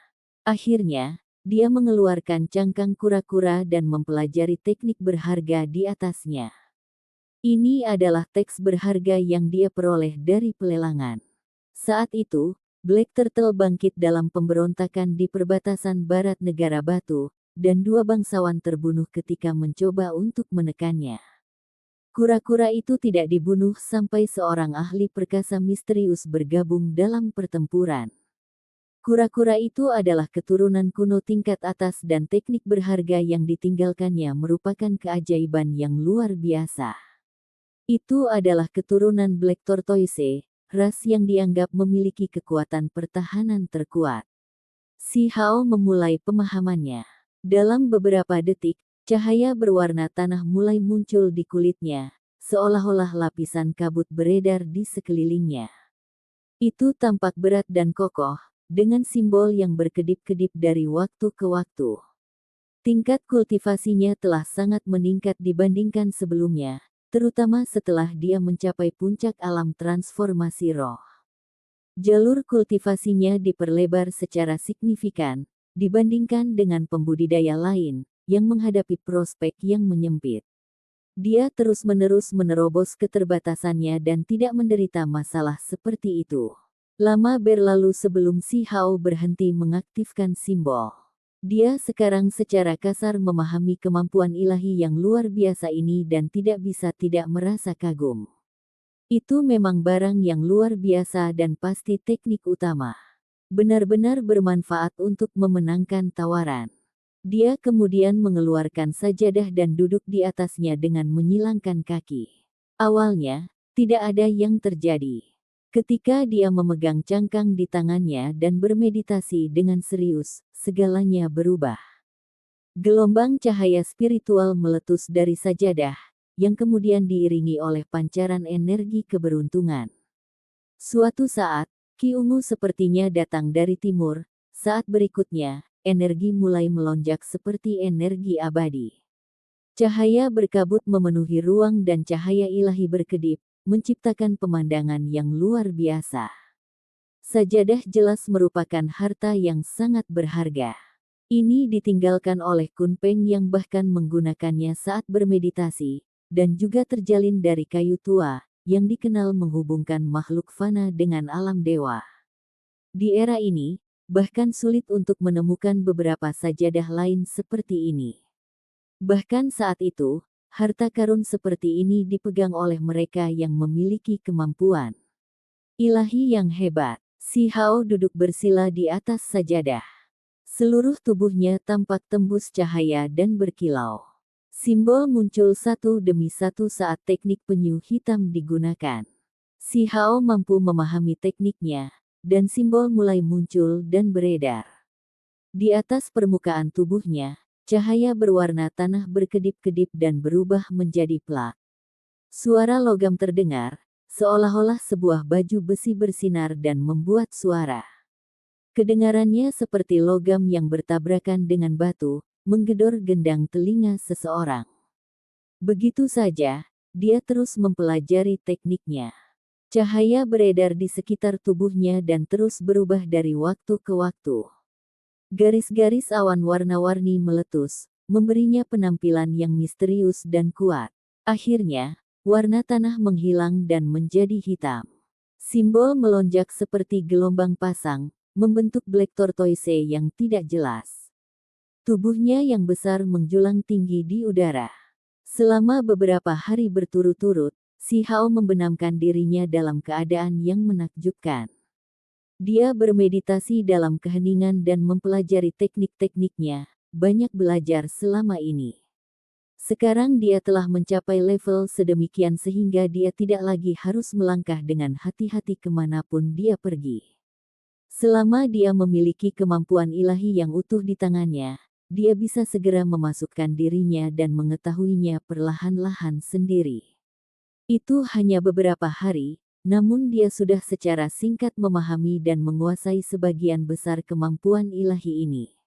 Akhirnya, dia mengeluarkan cangkang kura-kura dan mempelajari teknik berharga di atasnya. Ini adalah teks berharga yang dia peroleh dari pelelangan. Saat itu, Black Turtle bangkit dalam pemberontakan di perbatasan barat negara batu, dan dua bangsawan terbunuh ketika mencoba untuk menekannya. Kura-kura itu tidak dibunuh sampai seorang ahli perkasa misterius bergabung dalam pertempuran. Kura-kura itu adalah keturunan kuno tingkat atas dan teknik berharga yang ditinggalkannya merupakan keajaiban yang luar biasa. Itu adalah keturunan Black Tortoise, ras yang dianggap memiliki kekuatan pertahanan terkuat. Si Hao memulai pemahamannya. Dalam beberapa detik, cahaya berwarna tanah mulai muncul di kulitnya, seolah-olah lapisan kabut beredar di sekelilingnya. Itu tampak berat dan kokoh, dengan simbol yang berkedip-kedip dari waktu ke waktu. Tingkat kultivasinya telah sangat meningkat dibandingkan sebelumnya, terutama setelah dia mencapai puncak alam transformasi roh. Jalur kultivasinya diperlebar secara signifikan, dibandingkan dengan pembudidaya lain, yang menghadapi prospek yang menyempit. Dia terus-menerus menerobos keterbatasannya dan tidak menderita masalah seperti itu. Lama berlalu sebelum Si Hao berhenti mengaktifkan simbol. Dia sekarang secara kasar memahami kemampuan ilahi yang luar biasa ini dan tidak bisa tidak merasa kagum. Itu memang barang yang luar biasa dan pasti teknik utama. Benar-benar bermanfaat untuk memenangkan tawaran. Dia kemudian mengeluarkan sajadah dan duduk di atasnya dengan menyilangkan kaki. Awalnya, tidak ada yang terjadi. Ketika dia memegang cangkang di tangannya dan bermeditasi dengan serius, segalanya berubah. Gelombang cahaya spiritual meletus dari sajadah, yang kemudian diiringi oleh pancaran energi keberuntungan. Suatu saat, Ki ungu sepertinya datang dari timur, saat berikutnya, energi mulai melonjak seperti energi abadi. Cahaya berkabut memenuhi ruang dan cahaya ilahi berkedip, menciptakan pemandangan yang luar biasa. Sajadah jelas merupakan harta yang sangat berharga. Ini ditinggalkan oleh Kunpeng yang bahkan menggunakannya saat bermeditasi, dan juga terjalin dari kayu tua, yang dikenal menghubungkan makhluk fana dengan alam dewa. Di era ini, bahkan sulit untuk menemukan beberapa sajadah lain seperti ini. Bahkan saat itu, harta karun seperti ini dipegang oleh mereka yang memiliki kemampuan ilahi yang hebat. Si Hao duduk bersila di atas sajadah. Seluruh tubuhnya tampak tembus cahaya dan berkilau. Simbol muncul satu demi satu saat teknik penyu hitam digunakan. Si Hao mampu memahami tekniknya, dan simbol mulai muncul dan beredar. Di atas permukaan tubuhnya, cahaya berwarna tanah berkedip-kedip dan berubah menjadi plak. Suara logam terdengar, seolah-olah sebuah baju besi bersinar dan membuat suara. Kedengarannya seperti logam yang bertabrakan dengan batu, menggedor gendang telinga seseorang. Begitu saja, dia terus mempelajari tekniknya. Cahaya beredar di sekitar tubuhnya dan terus berubah dari waktu ke waktu. Garis-garis awan warna-warni meletus, memberinya penampilan yang misterius dan kuat. Akhirnya, warna tanah menghilang dan menjadi hitam. Simbol melonjak seperti gelombang pasang, membentuk Black Tortoise yang tidak jelas. Tubuhnya yang besar menjulang tinggi di udara. Selama beberapa hari berturut-turut, Si Hao membenamkan dirinya dalam keadaan yang menakjubkan. Dia bermeditasi dalam keheningan dan mempelajari teknik-tekniknya, banyak belajar selama ini. Sekarang dia telah mencapai level sedemikian sehingga dia tidak lagi harus melangkah dengan hati-hati kemanapun dia pergi. Selama dia memiliki kemampuan ilahi yang utuh di tangannya, dia bisa segera memasukkan dirinya dan mengetahuinya perlahan-lahan sendiri. Itu hanya beberapa hari, namun dia sudah secara singkat memahami dan menguasai sebagian besar kemampuan ilahi ini.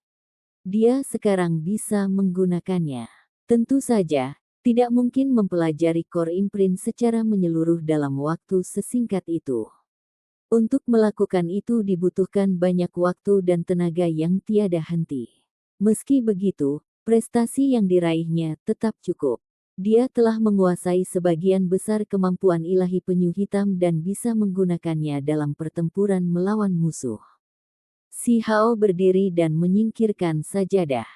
Dia sekarang bisa menggunakannya. Tentu saja, tidak mungkin mempelajari core imprint secara menyeluruh dalam waktu sesingkat itu. Untuk melakukan itu dibutuhkan banyak waktu dan tenaga yang tiada henti. Meski begitu, prestasi yang diraihnya tetap cukup. Dia telah menguasai sebagian besar kemampuan ilahi penyu hitam dan bisa menggunakannya dalam pertempuran melawan musuh. Si Hao berdiri dan menyingkirkan sajadah.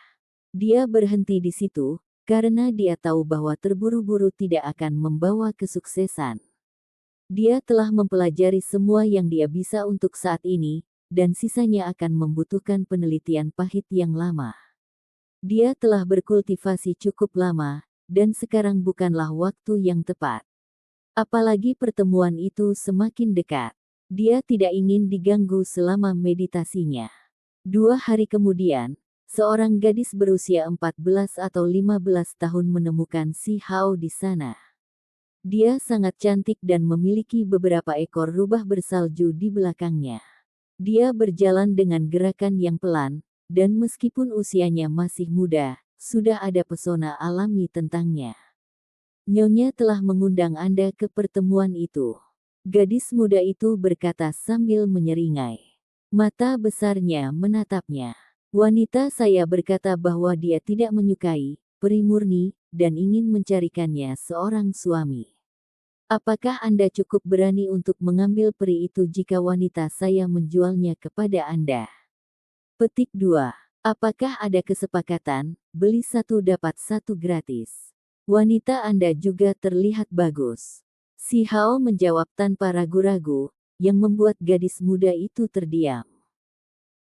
Dia berhenti di situ, karena dia tahu bahwa terburu-buru tidak akan membawa kesuksesan. Dia telah mempelajari semua yang dia bisa untuk saat ini, dan sisanya akan membutuhkan penelitian pahit yang lama. Dia telah berkultivasi cukup lama, dan sekarang bukanlah waktu yang tepat. Apalagi pertemuan itu semakin dekat. Dia tidak ingin diganggu selama meditasinya. 2 hari kemudian, seorang gadis berusia 14 atau 15 tahun menemukan Si Hao di sana. Dia sangat cantik dan memiliki beberapa ekor rubah bersalju di belakangnya. Dia berjalan dengan gerakan yang pelan, dan meskipun usianya masih muda, sudah ada pesona alami tentangnya. Nyonya telah mengundang Anda ke pertemuan itu. Gadis muda itu berkata sambil menyeringai. Mata besarnya menatapnya. Wanita saya berkata bahwa dia tidak menyukai peri murni dan ingin mencarikannya seorang suami. Apakah Anda cukup berani untuk mengambil peri itu jika wanita saya menjualnya kepada Anda? Petik 2. Apakah ada kesepakatan, beli satu dapat satu gratis? Wanita Anda juga terlihat bagus. Si Hao menjawab tanpa ragu-ragu, yang membuat gadis muda itu terdiam.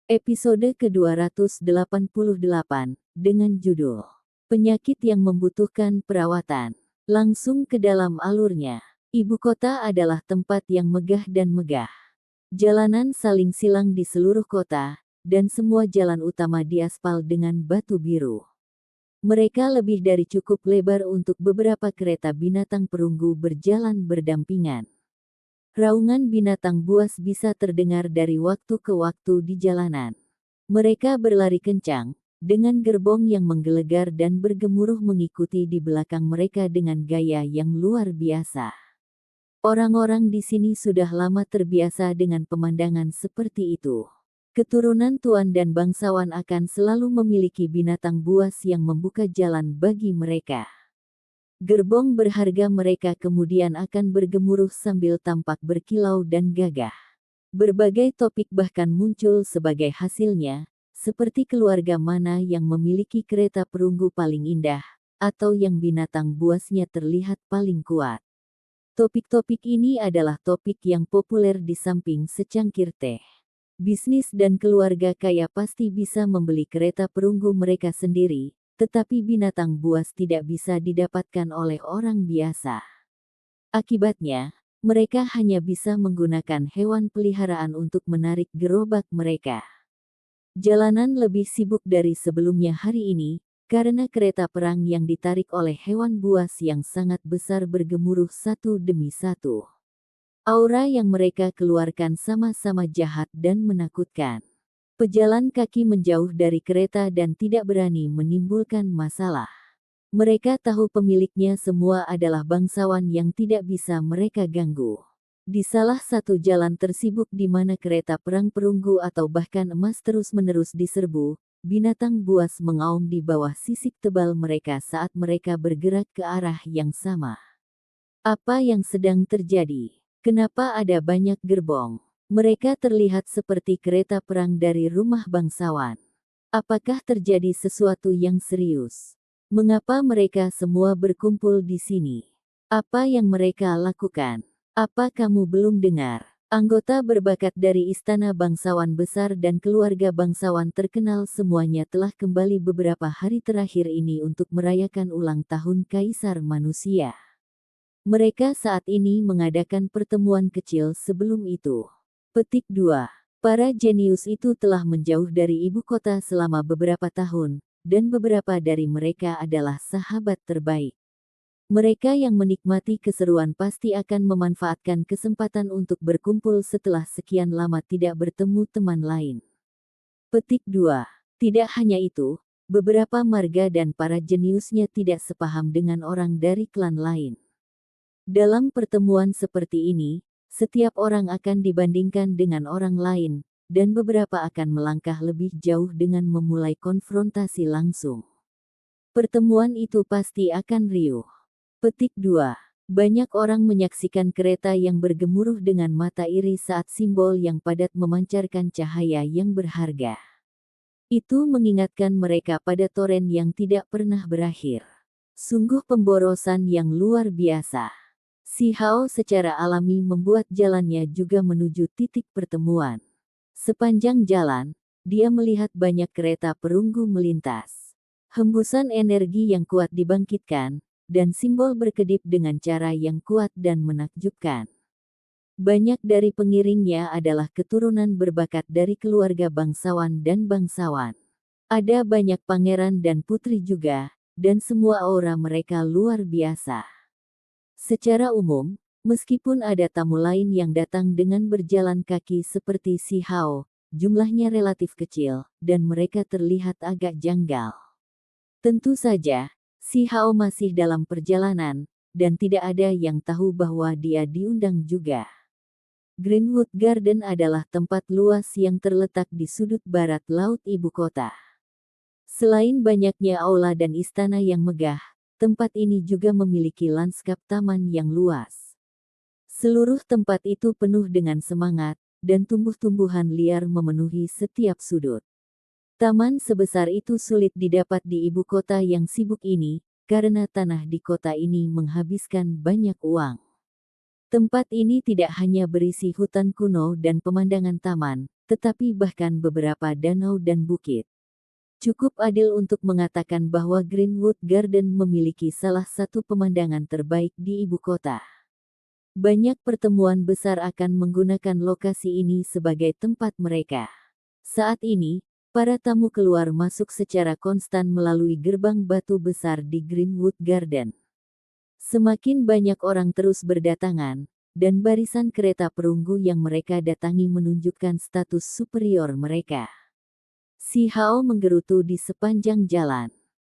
Episode ke-288, dengan judul Penyakit yang Membutuhkan Perawatan. Langsung ke dalam alurnya. Ibu kota adalah tempat yang megah dan megah. Jalanan saling silang di seluruh kota, dan semua jalan utama diaspal dengan batu biru. Mereka lebih dari cukup lebar untuk beberapa kereta binatang perunggu berjalan berdampingan. Raungan binatang buas bisa terdengar dari waktu ke waktu di jalanan. Mereka berlari kencang, dengan gerbong yang menggelegar dan bergemuruh mengikuti di belakang mereka dengan gaya yang luar biasa. Orang-orang di sini sudah lama terbiasa dengan pemandangan seperti itu. Keturunan tuan dan bangsawan akan selalu memiliki binatang buas yang membuka jalan bagi mereka. Gerbong berharga mereka kemudian akan bergemuruh sambil tampak berkilau dan gagah. Berbagai topik bahkan muncul sebagai hasilnya, seperti keluarga mana yang memiliki kereta perunggu paling indah, atau yang binatang buasnya terlihat paling kuat. Topik-topik ini adalah topik yang populer di samping secangkir teh. Bisnis dan keluarga kaya pasti bisa membeli kereta perunggu mereka sendiri, tetapi binatang buas tidak bisa didapatkan oleh orang biasa. Akibatnya, mereka hanya bisa menggunakan hewan peliharaan untuk menarik gerobak mereka. Jalanan lebih sibuk dari sebelumnya hari ini, karena kereta perang yang ditarik oleh hewan buas yang sangat besar bergemuruh satu demi satu. Aura yang mereka keluarkan sama-sama jahat dan menakutkan. Pejalan kaki menjauh dari kereta dan tidak berani menimbulkan masalah. Mereka tahu pemiliknya semua adalah bangsawan yang tidak bisa mereka ganggu. Di salah satu jalan tersibuk di mana kereta perang perunggu atau bahkan emas terus-menerus diserbu, binatang buas mengaum di bawah sisik tebal mereka saat mereka bergerak ke arah yang sama. Apa yang sedang terjadi? Kenapa ada banyak gerbong? Mereka terlihat seperti kereta perang dari rumah bangsawan. Apakah terjadi sesuatu yang serius? Mengapa mereka semua berkumpul di sini? Apa yang mereka lakukan? Apa kamu belum dengar? Anggota berbakat dari Istana Bangsawan Besar dan keluarga bangsawan terkenal semuanya telah kembali beberapa hari terakhir ini untuk merayakan ulang tahun Kaisar Manusia. Mereka saat ini mengadakan pertemuan kecil sebelum itu. Petik 2. Para jenius itu telah menjauh dari ibu kota selama beberapa tahun, dan beberapa dari mereka adalah sahabat terbaik. Mereka yang menikmati keseruan pasti akan memanfaatkan kesempatan untuk berkumpul setelah sekian lama tidak bertemu teman lain. Petik 2. Tidak hanya itu, beberapa marga dan para jeniusnya tidak sepaham dengan orang dari klan lain. Dalam pertemuan seperti ini, setiap orang akan dibandingkan dengan orang lain, dan beberapa akan melangkah lebih jauh dengan memulai konfrontasi langsung. Pertemuan itu pasti akan riuh. Petik 2. Banyak orang menyaksikan kereta yang bergemuruh dengan mata iri saat simbol yang padat memancarkan cahaya yang berharga. Itu mengingatkan mereka pada toren yang tidak pernah berakhir. Sungguh pemborosan yang luar biasa. Si Hao secara alami membuat jalannya juga menuju titik pertemuan. Sepanjang jalan, dia melihat banyak kereta perunggu melintas. Hembusan energi yang kuat dibangkitkan, dan simbol berkedip dengan cara yang kuat dan menakjubkan. Banyak dari pengiringnya adalah keturunan berbakat dari keluarga bangsawan dan bangsawan. Ada banyak pangeran dan putri juga, dan semua aura mereka luar biasa. Secara umum, meskipun ada tamu lain yang datang dengan berjalan kaki seperti si Hao, jumlahnya relatif kecil, dan mereka terlihat agak janggal. Tentu saja, si Hao masih dalam perjalanan, dan tidak ada yang tahu bahwa dia diundang juga. Greenwood Garden adalah tempat luas yang terletak di sudut barat laut ibu kota. Selain banyaknya aula dan istana yang megah, tempat ini juga memiliki lanskap taman yang luas. Seluruh tempat itu penuh dengan semangat, dan tumbuh-tumbuhan liar memenuhi setiap sudut. Taman sebesar itu sulit didapat di ibu kota yang sibuk ini, karena tanah di kota ini menghabiskan banyak uang. Tempat ini tidak hanya berisi hutan kuno dan pemandangan taman, tetapi bahkan beberapa danau dan bukit. Cukup adil untuk mengatakan bahwa Greenwood Garden memiliki salah satu pemandangan terbaik di ibu kota. Banyak pertemuan besar akan menggunakan lokasi ini sebagai tempat mereka. Saat ini, para tamu keluar masuk secara konstan melalui gerbang batu besar di Greenwood Garden. Semakin banyak orang terus berdatangan, dan barisan kereta perunggu yang mereka datangi menunjukkan status superior mereka. Si Hao menggerutu di sepanjang jalan.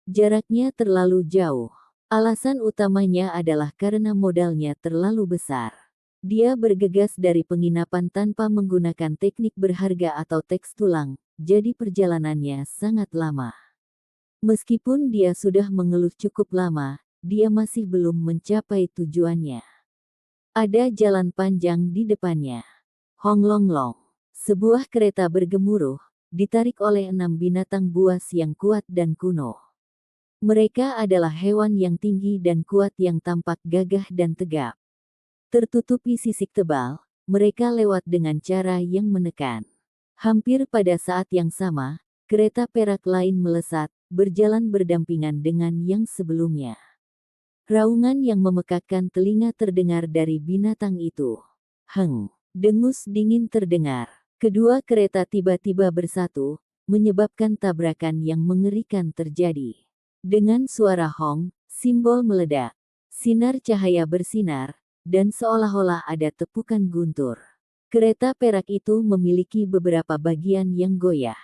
Jaraknya terlalu jauh. Alasan utamanya adalah karena modalnya terlalu besar. Dia bergegas dari penginapan tanpa menggunakan teknik berharga atau teks tulang, jadi perjalanannya sangat lama. Meskipun dia sudah mengeluh cukup lama, dia masih belum mencapai tujuannya. Ada jalan panjang di depannya. Honglonglong. Sebuah kereta bergemuruh, ditarik oleh 6 binatang buas yang kuat dan kuno. Mereka adalah hewan yang tinggi dan kuat yang tampak gagah dan tegap. Tertutupi sisik tebal, mereka lewat dengan cara yang menekan. Hampir pada saat yang sama, kereta perak lain melesat, berjalan berdampingan dengan yang sebelumnya. Raungan yang memekakkan telinga terdengar dari binatang itu. Dengus dingin terdengar. Kedua kereta tiba-tiba bersatu, menyebabkan tabrakan yang mengerikan terjadi. Dengan suara hong, simbol meledak. Sinar cahaya bersinar, dan seolah-olah ada tepukan guntur. Kereta perak itu memiliki beberapa bagian yang goyah.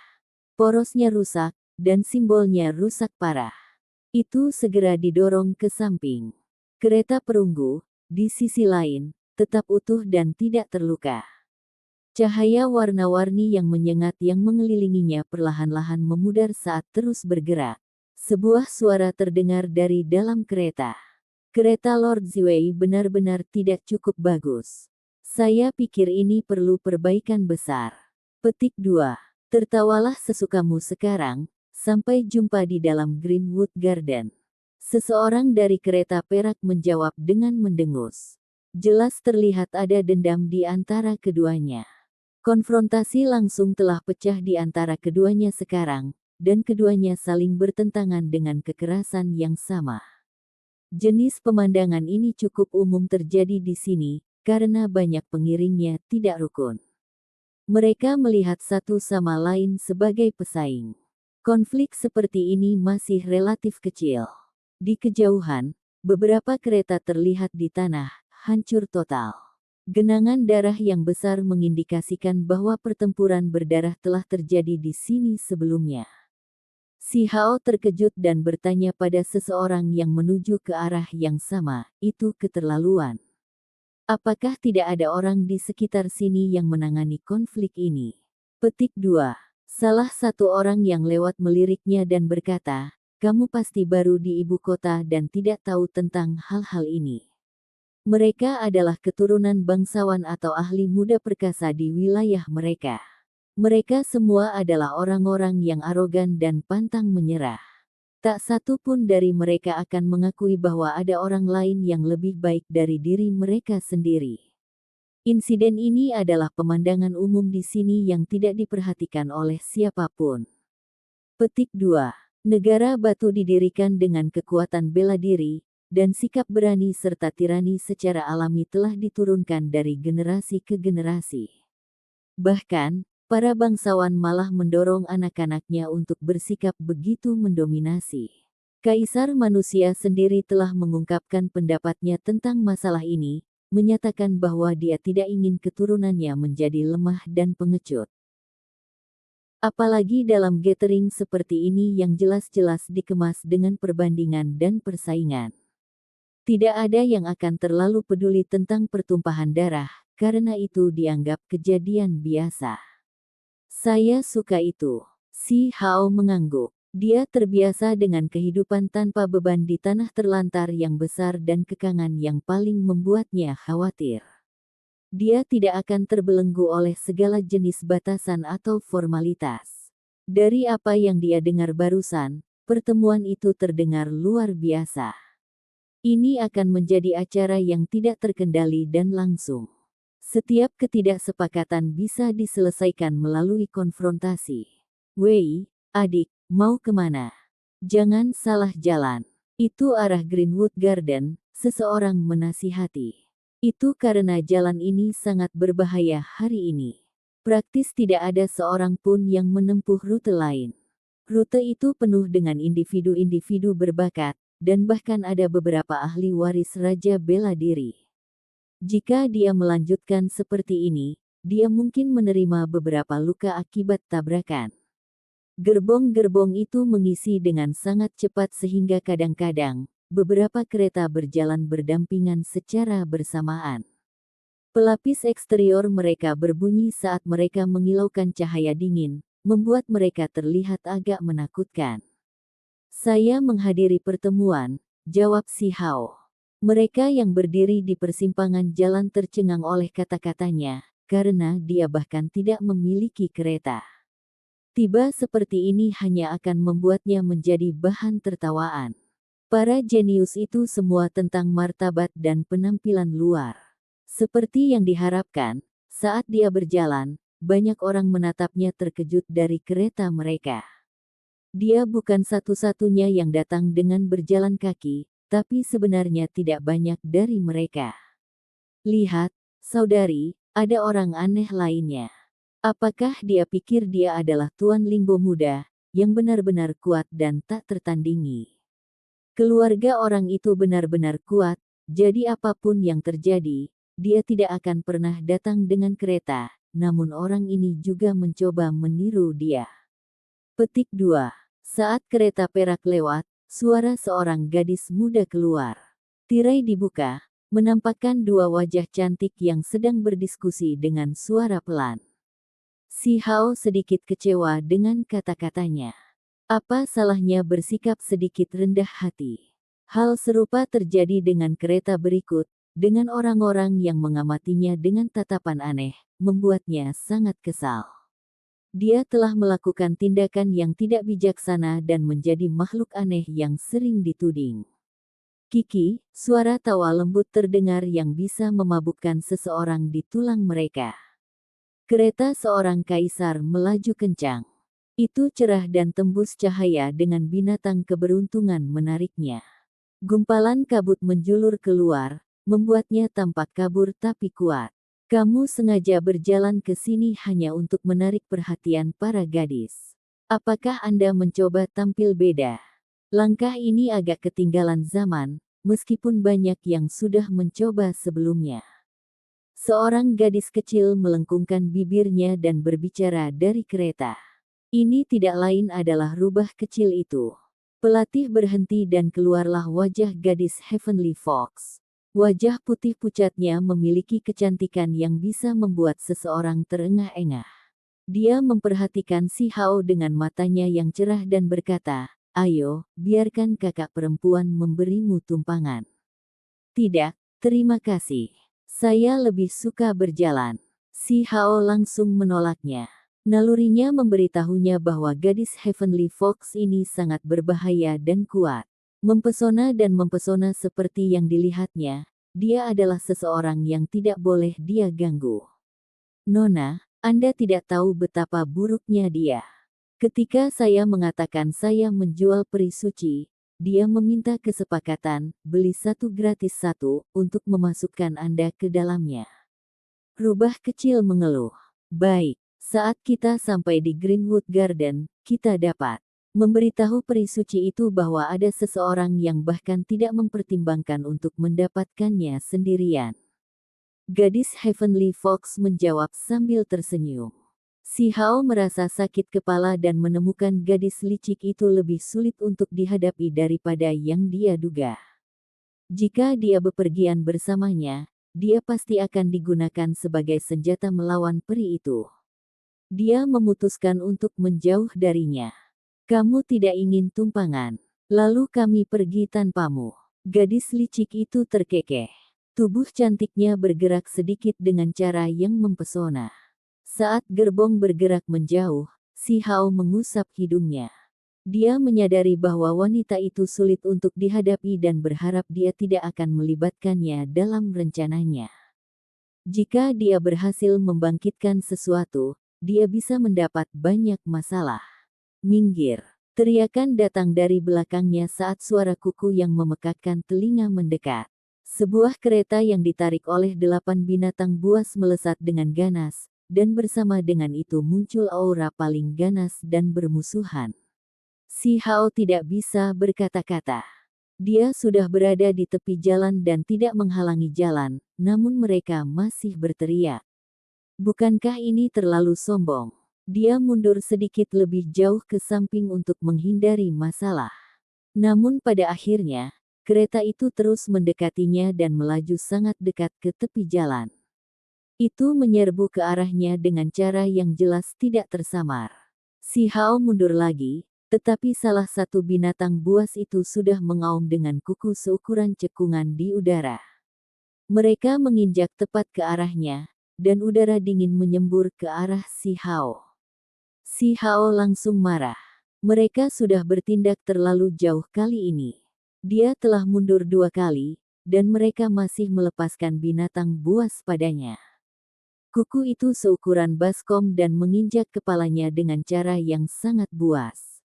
Porosnya rusak, dan simbolnya rusak parah. Itu segera didorong ke samping. Kereta perunggu, di sisi lain, tetap utuh dan tidak terluka. Cahaya warna-warni yang menyengat yang mengelilinginya perlahan-lahan memudar saat terus bergerak. Sebuah suara terdengar dari dalam kereta. Kereta Lord Ziwei benar-benar tidak cukup bagus. Saya pikir ini perlu perbaikan besar. Petik 2. Tertawalah sesukamu sekarang, sampai jumpa di dalam Greenwood Garden. Seseorang dari kereta perak menjawab dengan mendengus. Jelas terlihat ada dendam di antara keduanya. Konfrontasi langsung telah pecah di antara keduanya sekarang, dan keduanya saling bertentangan dengan kekerasan yang sama. Jenis pemandangan ini cukup umum terjadi di sini, karena banyak pengiringnya tidak rukun. Mereka melihat satu sama lain sebagai pesaing. Konflik seperti ini masih relatif kecil. Di kejauhan, beberapa kereta terlihat di tanah, hancur total. Genangan darah yang besar mengindikasikan bahwa pertempuran berdarah telah terjadi di sini sebelumnya. Si Hao terkejut dan bertanya pada seseorang yang menuju ke arah yang sama, itu keterlaluan. Apakah tidak ada orang di sekitar sini yang menangani konflik ini? Petik 2. Salah satu orang yang lewat meliriknya dan berkata, kamu pasti baru di ibu kota dan tidak tahu tentang hal-hal ini. Mereka adalah keturunan bangsawan atau ahli muda perkasa di wilayah mereka. Mereka semua adalah orang-orang yang arogan dan pantang menyerah. Tak satu pun dari mereka akan mengakui bahwa ada orang lain yang lebih baik dari diri mereka sendiri. Insiden ini adalah pemandangan umum di sini yang tidak diperhatikan oleh siapapun. Petik 2. Negara batu didirikan dengan kekuatan bela diri, dan sikap berani serta tirani secara alami telah diturunkan dari generasi ke generasi. Bahkan, para bangsawan malah mendorong anak-anaknya untuk bersikap begitu mendominasi. Kaisar manusia sendiri telah mengungkapkan pendapatnya tentang masalah ini, menyatakan bahwa dia tidak ingin keturunannya menjadi lemah dan pengecut. Apalagi dalam gathering seperti ini yang jelas-jelas dikemas dengan perbandingan dan persaingan. Tidak ada yang akan terlalu peduli tentang pertumpahan darah, karena itu dianggap kejadian biasa. Saya suka itu. Si Hao mengangguk. Dia terbiasa dengan kehidupan tanpa beban di tanah terlantar yang besar dan kekangan yang paling membuatnya khawatir. Dia tidak akan terbelenggu oleh segala jenis batasan atau formalitas. Dari apa yang dia dengar barusan, pertemuan itu terdengar luar biasa. Ini akan menjadi acara yang tidak terkendali dan langsung. Setiap ketidaksepakatan bisa diselesaikan melalui konfrontasi. Wei, adik, mau kemana? Jangan salah jalan. Itu arah Greenwood Garden, seseorang menasihati. Itu karena jalan ini sangat berbahaya hari ini. Praktis tidak ada seorang pun yang menempuh rute lain. Rute itu penuh dengan individu-individu berbakat, dan bahkan ada beberapa ahli waris raja bela diri. Jika dia melanjutkan seperti ini, dia mungkin menerima beberapa luka akibat tabrakan. Gerbong-gerbong itu mengisi dengan sangat cepat sehingga kadang-kadang, beberapa kereta berjalan berdampingan secara bersamaan. Pelapis eksterior mereka berbunyi saat mereka mengilaukan cahaya dingin, membuat mereka terlihat agak menakutkan. Saya menghadiri pertemuan, jawab si Hao. Mereka yang berdiri di persimpangan jalan tercengang oleh kata-katanya, karena dia bahkan tidak memiliki kereta. Tiba seperti ini hanya akan membuatnya menjadi bahan tertawaan. Para jenius itu semua tentang martabat dan penampilan luar. Seperti yang diharapkan, saat dia berjalan, banyak orang menatapnya terkejut dari kereta mereka. Dia bukan satu-satunya yang datang dengan berjalan kaki, tapi sebenarnya tidak banyak dari mereka. Lihat, saudari, ada orang aneh lainnya. Apakah dia pikir dia adalah Tuan Lingbo muda, yang benar-benar kuat dan tak tertandingi? Keluarga orang itu benar-benar kuat, jadi apapun yang terjadi, dia tidak akan pernah datang dengan kereta, namun orang ini juga mencoba meniru dia. Petik 2. Saat kereta perak lewat, suara seorang gadis muda keluar. Tirai dibuka, menampakkan dua wajah cantik yang sedang berdiskusi dengan suara pelan. Si Hao sedikit kecewa dengan kata-katanya. Apa salahnya bersikap sedikit rendah hati? Hal serupa terjadi dengan kereta berikut, dengan orang-orang yang mengamatinya dengan tatapan aneh, membuatnya sangat kesal. Dia telah melakukan tindakan yang tidak bijaksana dan menjadi makhluk aneh yang sering dituding. Kiki, suara tawa lembut terdengar yang bisa memabukkan seseorang di tulang mereka. Kereta seorang kaisar melaju kencang. Itu cerah dan tembus cahaya dengan binatang keberuntungan menariknya. Gumpalan kabut menjulur keluar, membuatnya tampak kabur tapi kuat. Kamu sengaja berjalan ke sini hanya untuk menarik perhatian para gadis. Apakah Anda mencoba tampil beda? Langkah ini agak ketinggalan zaman, meskipun banyak yang sudah mencoba sebelumnya. Seorang gadis kecil melengkungkan bibirnya dan berbicara dari kereta. Ini tidak lain adalah rubah kecil itu. Pelatih berhenti dan keluarlah wajah gadis Heavenly Fox. Wajah putih pucatnya memiliki kecantikan yang bisa membuat seseorang terengah-engah. Dia memperhatikan si Hao dengan matanya yang cerah dan berkata, "Ayo, biarkan kakak perempuan memberimu tumpangan." "Tidak, terima kasih. Saya lebih suka berjalan." Si Hao langsung menolaknya. Nalurinya memberitahunya bahwa gadis Heavenly Fox ini sangat berbahaya dan kuat. Mempesona dan mempesona seperti yang dilihatnya, dia adalah seseorang yang tidak boleh dia ganggu. "Nona, Anda tidak tahu betapa buruknya dia. Ketika saya mengatakan saya menjual peri suci, dia meminta kesepakatan, beli satu gratis satu, untuk memasukkan Anda ke dalamnya." Rubah kecil mengeluh. "Baik, saat kita sampai di Greenwood Garden, kita dapat memberitahu peri suci itu bahwa ada seseorang yang bahkan tidak mempertimbangkan untuk mendapatkannya sendirian." Gadis Heavenly Fox menjawab sambil tersenyum. Si Hao merasa sakit kepala dan menemukan gadis licik itu lebih sulit untuk dihadapi daripada yang dia duga. Jika dia bepergian bersamanya, dia pasti akan digunakan sebagai senjata melawan peri itu. Dia memutuskan untuk menjauh darinya. "Kamu tidak ingin tumpangan. Lalu kami pergi tanpamu." Gadis licik itu terkekeh. Tubuh cantiknya bergerak sedikit dengan cara yang mempesona. Saat gerbong bergerak menjauh, si Hao mengusap hidungnya. Dia menyadari bahwa wanita itu sulit untuk dihadapi dan berharap dia tidak akan melibatkannya dalam rencananya. Jika dia berhasil membangkitkan sesuatu, dia bisa mendapat banyak masalah. "Minggir!" Teriakan datang dari belakangnya saat suara kuku yang memekakkan telinga mendekat. Sebuah kereta yang ditarik oleh 8 binatang buas melesat dengan ganas, dan bersama dengan itu muncul aura paling ganas dan bermusuhan. Si Hao tidak bisa berkata-kata. Dia sudah berada di tepi jalan dan tidak menghalangi jalan, namun mereka masih berteriak. Bukankah ini terlalu sombong? Dia mundur sedikit lebih jauh ke samping untuk menghindari masalah. Namun pada akhirnya, kereta itu terus mendekatinya dan melaju sangat dekat ke tepi jalan. Itu menyerbu ke arahnya dengan cara yang jelas tidak tersamar. Si Hao mundur lagi, tetapi salah satu binatang buas itu sudah mengaum dengan kuku seukuran cekungan di udara. Mereka menginjak tepat ke arahnya, dan udara dingin menyembur ke arah si Hao. Si Hao langsung marah. Mereka sudah bertindak terlalu jauh kali ini. Dia telah mundur 2 kali, dan mereka masih melepaskan binatang buas padanya. Kuku itu seukuran baskom dan menginjak kepalanya dengan cara yang sangat buas.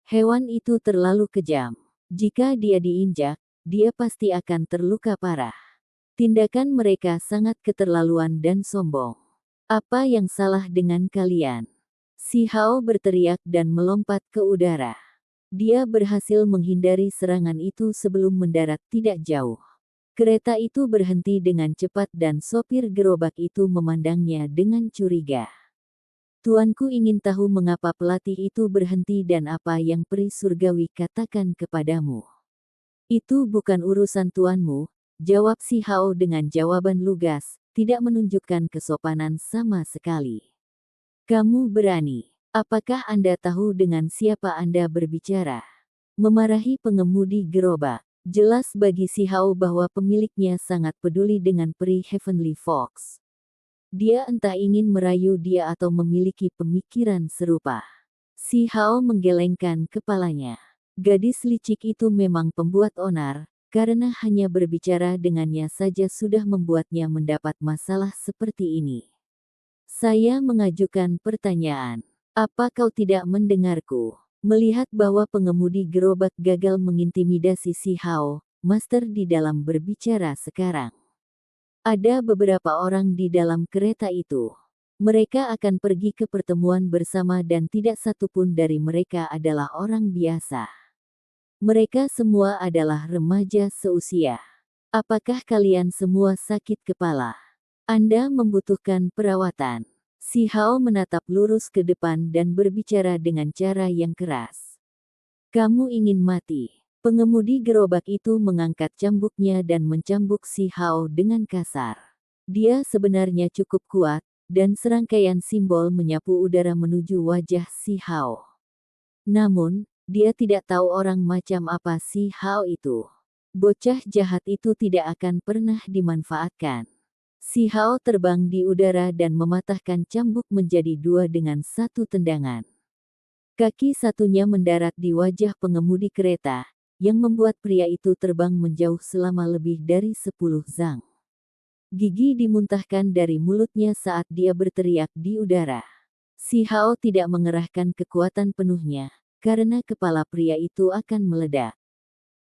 Hewan itu terlalu kejam. Jika dia diinjak, dia pasti akan terluka parah. Tindakan mereka sangat keterlaluan dan sombong. "Apa yang salah dengan kalian?" Si Hao berteriak dan melompat ke udara. Dia berhasil menghindari serangan itu sebelum mendarat tidak jauh. Kereta itu berhenti dengan cepat dan sopir gerobak itu memandangnya dengan curiga. "Tuanku ingin tahu mengapa pelatih itu berhenti dan apa yang peri surgawi katakan kepadamu." "Itu bukan urusan tuanmu," jawab si Hao dengan jawaban lugas, tidak menunjukkan kesopanan sama sekali. Kamu berani. Apakah Anda tahu dengan siapa Anda berbicara? Memarahi pengemudi gerobak. Jelas bagi si Hao bahwa pemiliknya sangat peduli dengan peri Heavenly Fox. Dia entah ingin merayu dia atau memiliki pemikiran serupa. Si Hao menggelengkan kepalanya. Gadis licik itu memang pembuat onar, karena hanya berbicara dengannya saja sudah membuatnya mendapat masalah seperti ini. Saya mengajukan pertanyaan. Apa kau tidak mendengarku? Melihat bahwa pengemudi gerobak gagal mengintimidasi si Hao, Master di dalam berbicara sekarang. Ada beberapa orang di dalam kereta itu. Mereka akan pergi ke pertemuan bersama dan tidak satupun dari mereka adalah orang biasa. Mereka semua adalah remaja seusia. Apakah kalian semua sakit kepala? Anda membutuhkan perawatan. Si Hao menatap lurus ke depan dan berbicara dengan cara yang keras. Kamu ingin mati. Pengemudi gerobak itu mengangkat cambuknya dan mencambuk si Hao dengan kasar. Dia sebenarnya cukup kuat, dan serangkaian simbol menyapu udara menuju wajah si Hao. Namun, dia tidak tahu orang macam apa si Hao itu. Bocah jahat itu tidak akan pernah dimanfaatkan. Si Hao terbang di udara dan mematahkan cambuk menjadi dua dengan satu tendangan. Kaki satunya mendarat di wajah pengemudi kereta, yang membuat pria itu terbang menjauh selama lebih dari 10 zang. Gigi dimuntahkan dari mulutnya saat dia berteriak di udara. Si Hao tidak mengerahkan kekuatan penuhnya, karena kepala pria itu akan meledak.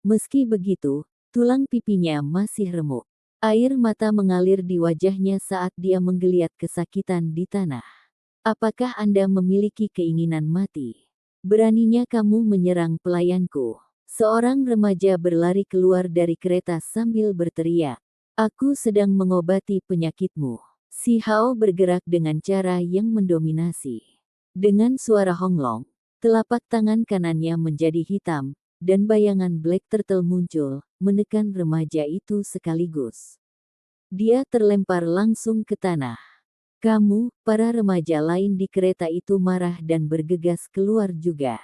Meski begitu, tulang pipinya masih remuk. Air mata mengalir di wajahnya saat dia menggeliat kesakitan di tanah. Apakah Anda memiliki keinginan mati? Beraninya kamu menyerang pelayanku. Seorang remaja berlari keluar dari kereta sambil berteriak. Aku sedang mengobati penyakitmu. Si Hao bergerak dengan cara yang mendominasi. Dengan suara honglong, telapak tangan kanannya menjadi hitam, dan bayangan Black Turtle muncul, menekan remaja itu sekaligus. Dia terlempar langsung ke tanah. Kamu, para remaja lain di kereta itu marah dan bergegas keluar juga.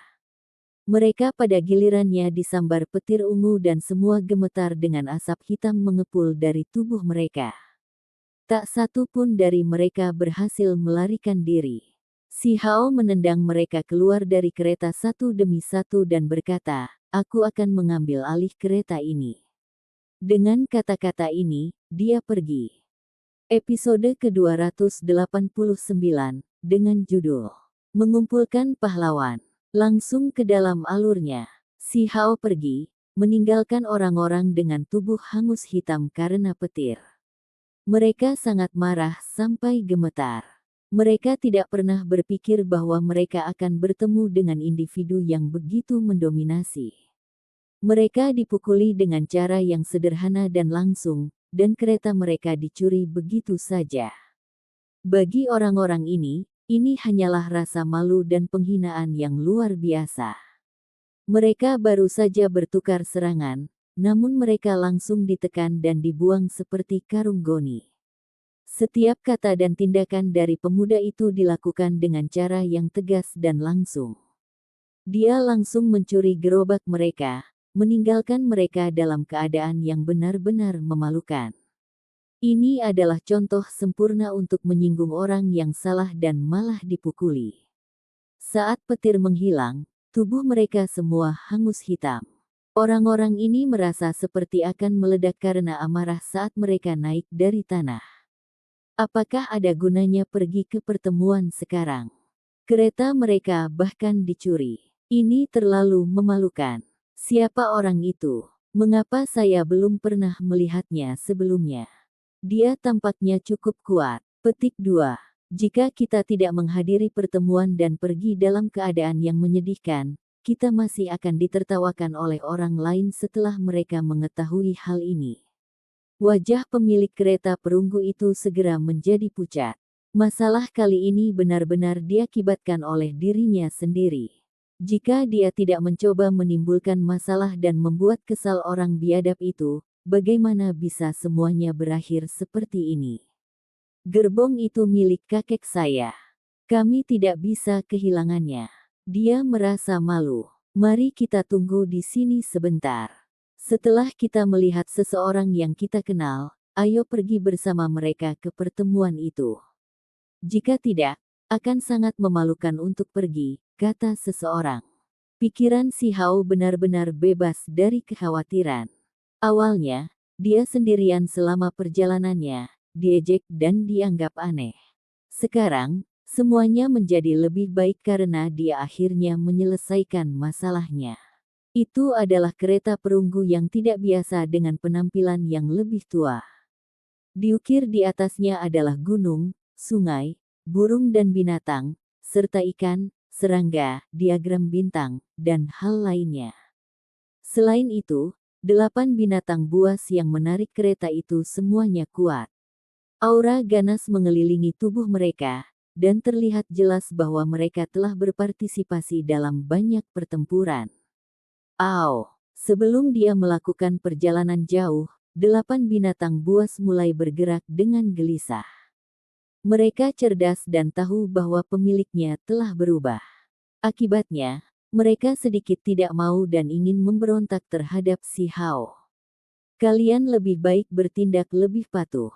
Mereka pada gilirannya disambar petir ungu dan semua gemetar dengan asap hitam mengepul dari tubuh mereka. Tak satu pun dari mereka berhasil melarikan diri. Si Hao menendang mereka keluar dari kereta satu demi satu dan berkata, aku akan mengambil alih kereta ini. Dengan kata-kata ini, dia pergi. Episode ke-289, dengan judul Mengumpulkan Pahlawan. Langsung ke dalam alurnya. Si Hao pergi, meninggalkan orang-orang dengan tubuh hangus hitam karena petir. Mereka sangat marah sampai gemetar. Mereka tidak pernah berpikir bahwa mereka akan bertemu dengan individu yang begitu mendominasi. Mereka dipukuli dengan cara yang sederhana dan langsung, dan kereta mereka dicuri begitu saja. Bagi orang-orang ini hanyalah rasa malu dan penghinaan yang luar biasa. Mereka baru saja bertukar serangan, namun mereka langsung ditekan dan dibuang seperti karung goni. Setiap kata dan tindakan dari pemuda itu dilakukan dengan cara yang tegas dan langsung. Dia langsung mencuri gerobak mereka, meninggalkan mereka dalam keadaan yang benar-benar memalukan. Ini adalah contoh sempurna untuk menyinggung orang yang salah dan malah dipukuli. Saat petir menghilang, tubuh mereka semua hangus hitam. Orang-orang ini merasa seperti akan meledak karena amarah saat mereka naik dari tanah. Apakah ada gunanya pergi ke pertemuan sekarang? Kereta mereka bahkan dicuri. Ini terlalu memalukan. Siapa orang itu? Mengapa saya belum pernah melihatnya sebelumnya? Dia tampaknya cukup kuat. Petik 2. Jika kita tidak menghadiri pertemuan dan pergi dalam keadaan yang menyedihkan, kita masih akan ditertawakan oleh orang lain setelah mereka mengetahui hal ini. Wajah pemilik kereta perunggu itu segera menjadi pucat. Masalah kali ini benar-benar diakibatkan oleh dirinya sendiri. Jika dia tidak mencoba menimbulkan masalah dan membuat kesal orang biadab itu, bagaimana bisa semuanya berakhir seperti ini? Gerbong itu milik kakek saya. Kami tidak bisa kehilangannya. Dia merasa malu. Mari kita tunggu di sini sebentar. Setelah kita melihat seseorang yang kita kenal, ayo pergi bersama mereka ke pertemuan itu. Jika tidak, akan sangat memalukan untuk pergi, kata seseorang. Pikiran si Hao benar-benar bebas dari kekhawatiran. Awalnya, dia sendirian selama perjalanannya, diejek dan dianggap aneh. Sekarang, semuanya menjadi lebih baik karena dia akhirnya menyelesaikan masalahnya. Itu adalah kereta perunggu yang tidak biasa dengan penampilan yang lebih tua. Diukir di atasnya adalah gunung, sungai, burung dan binatang, serta ikan, serangga, diagram bintang, dan hal lainnya. Selain itu, 8 binatang buas yang menarik kereta itu semuanya kuat. Aura ganas mengelilingi tubuh mereka, dan terlihat jelas bahwa mereka telah berpartisipasi dalam banyak pertempuran. Sebelum dia melakukan perjalanan jauh, 8 binatang buas mulai bergerak dengan gelisah. Mereka cerdas dan tahu bahwa pemiliknya telah berubah. Akibatnya, mereka sedikit tidak mau dan ingin memberontak terhadap si Hao. Kalian lebih baik bertindak lebih patuh.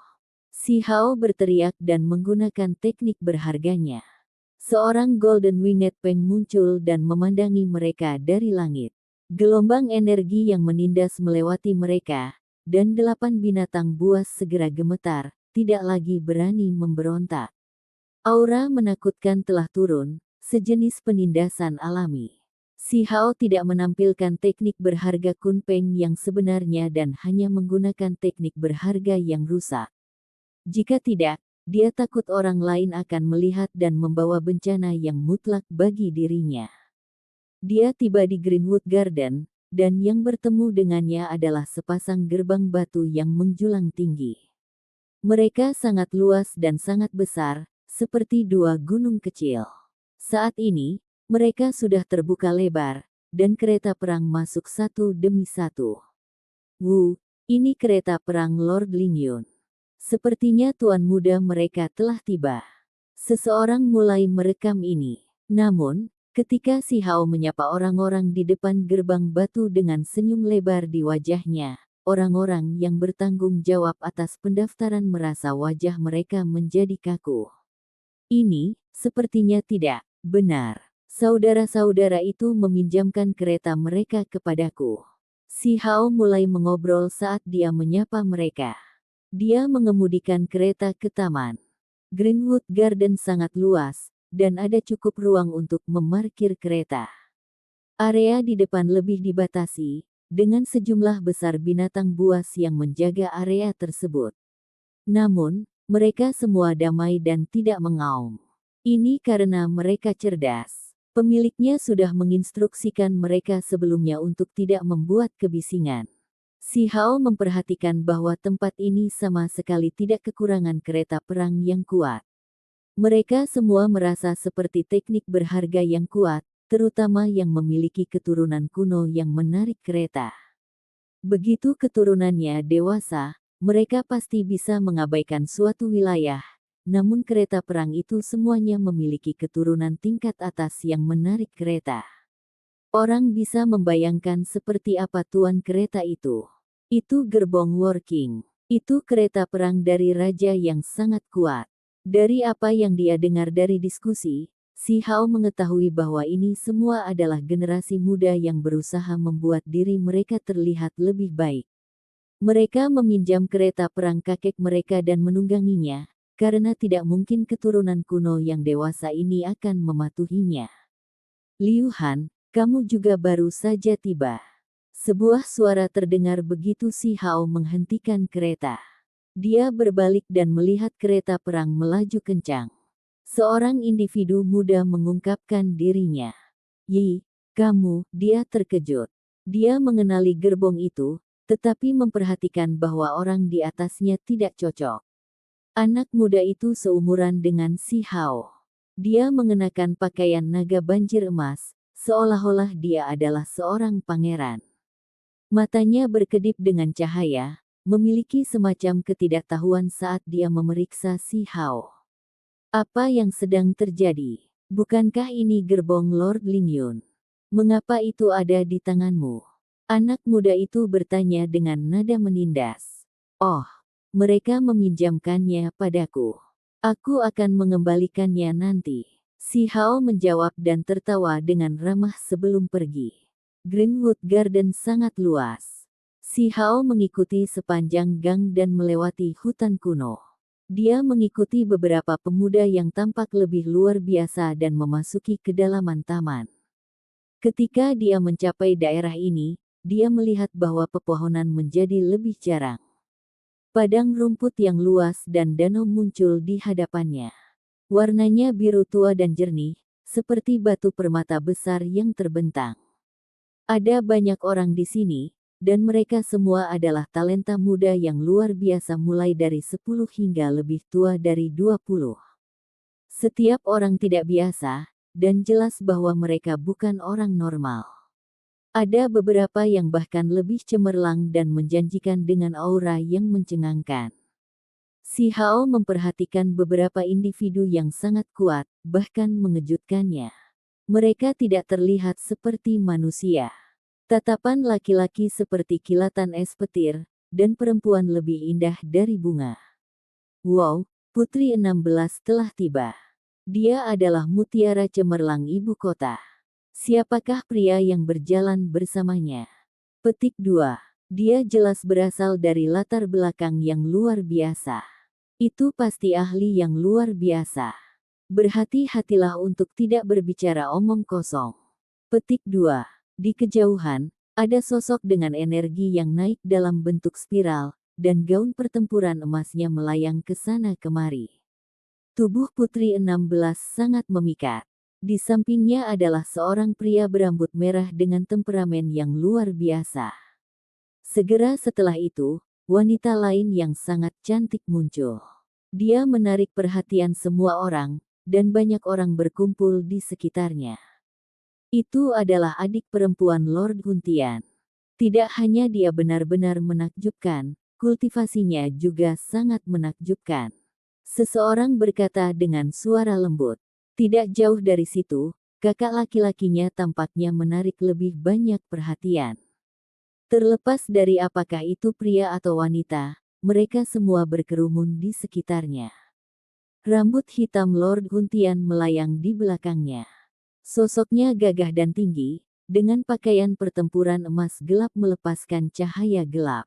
Si Hao berteriak dan menggunakan teknik berharganya. Seorang Golden Winged Peng muncul dan memandangi mereka dari langit. Gelombang energi yang menindas melewati mereka, dan 8 binatang buas segera gemetar, tidak lagi berani memberontak. Aura menakutkan telah turun, sejenis penindasan alami. Si Hao tidak menampilkan teknik berharga Kunpeng yang sebenarnya dan hanya menggunakan teknik berharga yang rusak. Jika tidak, dia takut orang lain akan melihat dan membawa bencana yang mutlak bagi dirinya. Dia tiba di Greenwood Garden, dan yang bertemu dengannya adalah sepasang gerbang batu yang menjulang tinggi. Mereka sangat luas dan sangat besar, seperti 2 gunung kecil. Saat ini, mereka sudah terbuka lebar, dan kereta perang masuk satu demi satu. Ini kereta perang Lord Lingyun. Sepertinya tuan muda mereka telah tiba. Seseorang mulai merekam ini. Namun, ketika si Hao menyapa orang-orang di depan gerbang batu dengan senyum lebar di wajahnya, orang-orang yang bertanggung jawab atas pendaftaran merasa wajah mereka menjadi kaku. Ini, sepertinya tidak benar. Saudara-saudara itu meminjamkan kereta mereka kepadaku. Si Hao mulai mengobrol saat dia menyapa mereka. Dia mengemudikan kereta ke taman. Greenwood Garden sangat luas, dan ada cukup ruang untuk memarkir kereta. Area di depan lebih dibatasi, dengan sejumlah besar binatang buas yang menjaga area tersebut. Namun, mereka semua damai dan tidak mengaum. Ini karena mereka cerdas. Pemiliknya sudah menginstruksikan mereka sebelumnya untuk tidak membuat kebisingan. Si Hao memperhatikan bahwa tempat ini sama sekali tidak kekurangan kereta perang yang kuat. Mereka semua merasa seperti teknik berharga yang kuat, terutama yang memiliki keturunan kuno yang menarik kereta. Begitu keturunannya dewasa, mereka pasti bisa mengabaikan suatu wilayah. Namun kereta perang itu semuanya memiliki keturunan tingkat atas yang menarik kereta. Orang bisa membayangkan seperti apa tuan kereta itu. Itu gerbong War King. Itu kereta perang dari raja yang sangat kuat. Dari apa yang dia dengar dari diskusi, si Hao mengetahui bahwa ini semua adalah generasi muda yang berusaha membuat diri mereka terlihat lebih baik. Mereka meminjam kereta perang kakek mereka dan menungganginya, karena tidak mungkin keturunan kuno yang dewasa ini akan mematuhinya. Liu Han, kamu juga baru saja tiba. Sebuah suara terdengar begitu si Hao menghentikan kereta. Dia berbalik dan melihat kereta perang melaju kencang. Seorang individu muda mengungkapkan dirinya. Yi, kamu, dia terkejut. Dia mengenali gerbong itu, tetapi memperhatikan bahwa orang di atasnya tidak cocok. Anak muda itu seumuran dengan si Hao. Dia mengenakan pakaian naga banjir emas, seolah-olah dia adalah seorang pangeran. Matanya berkedip dengan cahaya, memiliki semacam ketidaktahuan saat dia memeriksa Si Hao. Apa yang sedang terjadi? Bukankah ini gerbong Lord Lingyun? Mengapa itu ada di tanganmu? Anak muda itu bertanya dengan nada menindas. Oh, mereka meminjamkannya padaku. Aku akan mengembalikannya nanti. Si Hao menjawab dan tertawa dengan ramah sebelum pergi. Greenwood Garden sangat luas. Si Hao mengikuti sepanjang gang dan melewati hutan kuno. Dia mengikuti beberapa pemuda yang tampak lebih luar biasa dan memasuki kedalaman taman. Ketika dia mencapai daerah ini, dia melihat bahwa pepohonan menjadi lebih jarang. Padang rumput yang luas dan danau muncul di hadapannya. Warnanya biru tua dan jernih, seperti batu permata besar yang terbentang. Ada banyak orang di sini, dan mereka semua adalah talenta muda yang luar biasa mulai dari 10 hingga lebih tua dari 20. Setiap orang tidak biasa, dan jelas bahwa mereka bukan orang normal. Ada beberapa yang bahkan lebih cemerlang dan menjanjikan dengan aura yang mencengangkan. Si Hao memperhatikan beberapa individu yang sangat kuat, bahkan mengejutkannya. Mereka tidak terlihat seperti manusia. Tatapan laki-laki seperti kilatan es petir, dan perempuan lebih indah dari bunga. Wow, Putri 16 telah tiba. Dia adalah mutiara cemerlang ibu kota. Siapakah pria yang berjalan bersamanya? Petik 2. Dia jelas berasal dari latar belakang yang luar biasa. Itu pasti ahli yang luar biasa. Berhati-hatilah untuk tidak berbicara omong kosong. Petik 2. Di kejauhan, ada sosok dengan energi yang naik dalam bentuk spiral, dan gaun pertempuran emasnya melayang ke sana kemari. Tubuh Putri 16 sangat memikat. Di sampingnya adalah seorang pria berambut merah dengan temperamen yang luar biasa. Segera setelah itu, wanita lain yang sangat cantik muncul. Dia menarik perhatian semua orang, dan banyak orang berkumpul di sekitarnya. Itu adalah adik perempuan Lord Huntian. Tidak hanya dia benar-benar menakjubkan, kultivasinya juga sangat menakjubkan. Seseorang berkata dengan suara lembut. Tidak jauh dari situ, kakak laki-lakinya tampaknya menarik lebih banyak perhatian. Terlepas dari apakah itu pria atau wanita, mereka semua berkerumun di sekitarnya. Rambut hitam Lord Huntian melayang di belakangnya. Sosoknya gagah dan tinggi, dengan pakaian pertempuran emas gelap melepaskan cahaya gelap.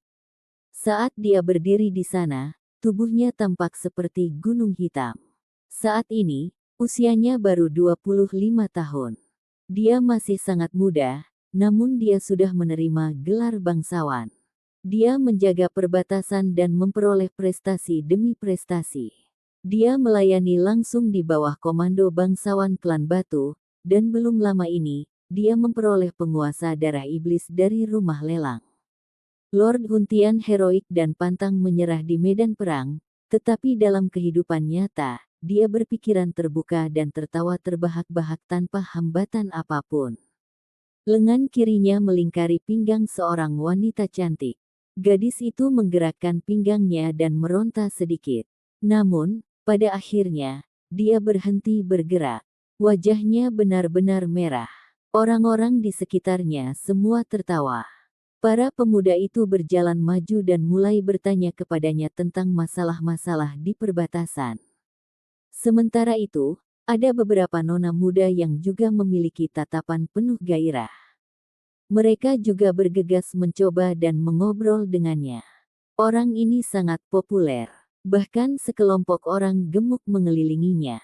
Saat dia berdiri di sana, tubuhnya tampak seperti gunung hitam. Saat ini, usianya baru 25 tahun. Dia masih sangat muda, namun dia sudah menerima gelar bangsawan. Dia menjaga perbatasan dan memperoleh prestasi demi prestasi. Dia melayani langsung di bawah komando bangsawan klan Batu, dan belum lama ini, dia memperoleh penguasa darah iblis dari rumah lelang. Lord Huntian heroik dan pantang menyerah di medan perang, tetapi dalam kehidupan nyata, dia berpikiran terbuka dan tertawa terbahak-bahak tanpa hambatan apapun. Lengan kirinya melingkari pinggang seorang wanita cantik. Gadis itu menggerakkan pinggangnya dan meronta sedikit. Namun, pada akhirnya, dia berhenti bergerak. Wajahnya benar-benar merah. Orang-orang di sekitarnya semua tertawa. Para pemuda itu berjalan maju dan mulai bertanya kepadanya tentang masalah-masalah di perbatasan. Sementara itu, ada beberapa nona muda yang juga memiliki tatapan penuh gairah. Mereka juga bergegas mencoba dan mengobrol dengannya. Orang ini sangat populer. Bahkan sekelompok orang gemuk mengelilinginya.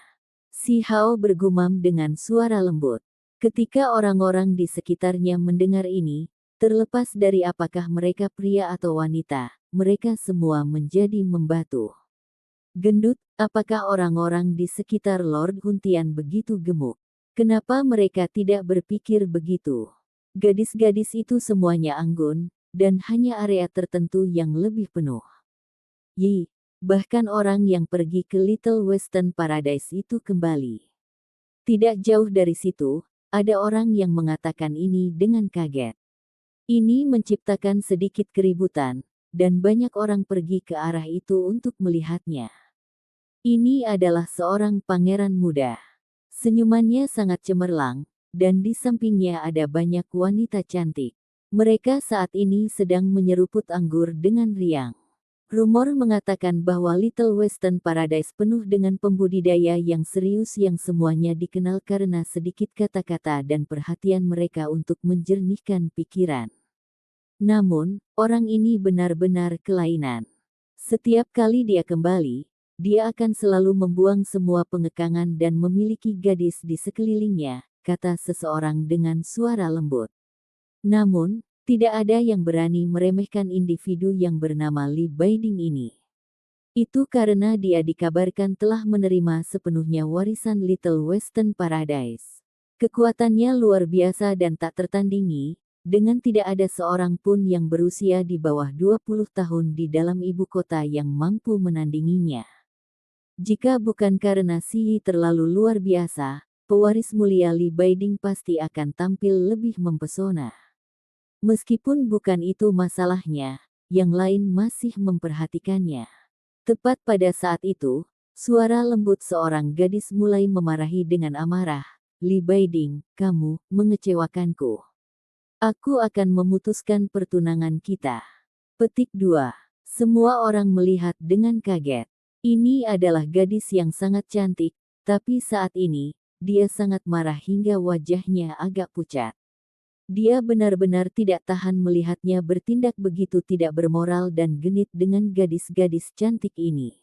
Si Hao bergumam dengan suara lembut. Ketika orang-orang di sekitarnya mendengar ini, terlepas dari apakah mereka pria atau wanita, mereka semua menjadi membatu. Gendut, apakah orang-orang di sekitar Lord Huntian begitu gemuk? Kenapa mereka tidak berpikir begitu? Gadis-gadis itu semuanya anggun, dan hanya area tertentu yang lebih penuh. Yi, bahkan orang yang pergi ke Little Western Paradise itu kembali. Tidak jauh dari situ, ada orang yang mengatakan ini dengan kaget. Ini menciptakan sedikit keributan, dan banyak orang pergi ke arah itu untuk melihatnya. Ini adalah seorang pangeran muda. Senyumannya sangat cemerlang, dan di sampingnya ada banyak wanita cantik. Mereka saat ini sedang menyeruput anggur dengan riang. Rumor mengatakan bahwa Little Western Paradise penuh dengan pembudidaya yang serius yang semuanya dikenal karena sedikit kata-kata dan perhatian mereka untuk menjernihkan pikiran. Namun, orang ini benar-benar kelainan. Setiap kali dia kembali, dia akan selalu membuang semua pengekangan dan memiliki gadis di sekelilingnya, kata seseorang dengan suara lembut. Namun, tidak ada yang berani meremehkan individu yang bernama Lee Baiding ini. Itu karena dia dikabarkan telah menerima sepenuhnya warisan Little Western Paradise. Kekuatannya luar biasa dan tak tertandingi, dengan tidak ada seorang pun yang berusia di bawah 20 tahun di dalam ibu kota yang mampu menandinginya. Jika bukan karena Yi terlalu luar biasa, pewaris mulia Lee Baiding pasti akan tampil lebih mempesona. Meskipun bukan itu masalahnya, yang lain masih memperhatikannya. Tepat pada saat itu, suara lembut seorang gadis mulai memarahi dengan amarah. Lee Baiding, kamu mengecewakanku. Aku akan memutuskan pertunangan kita. Petik 2. Semua orang melihat dengan kaget. Ini adalah gadis yang sangat cantik, tapi saat ini, dia sangat marah hingga wajahnya agak pucat. Dia benar-benar tidak tahan melihatnya bertindak begitu tidak bermoral dan genit dengan gadis-gadis cantik ini.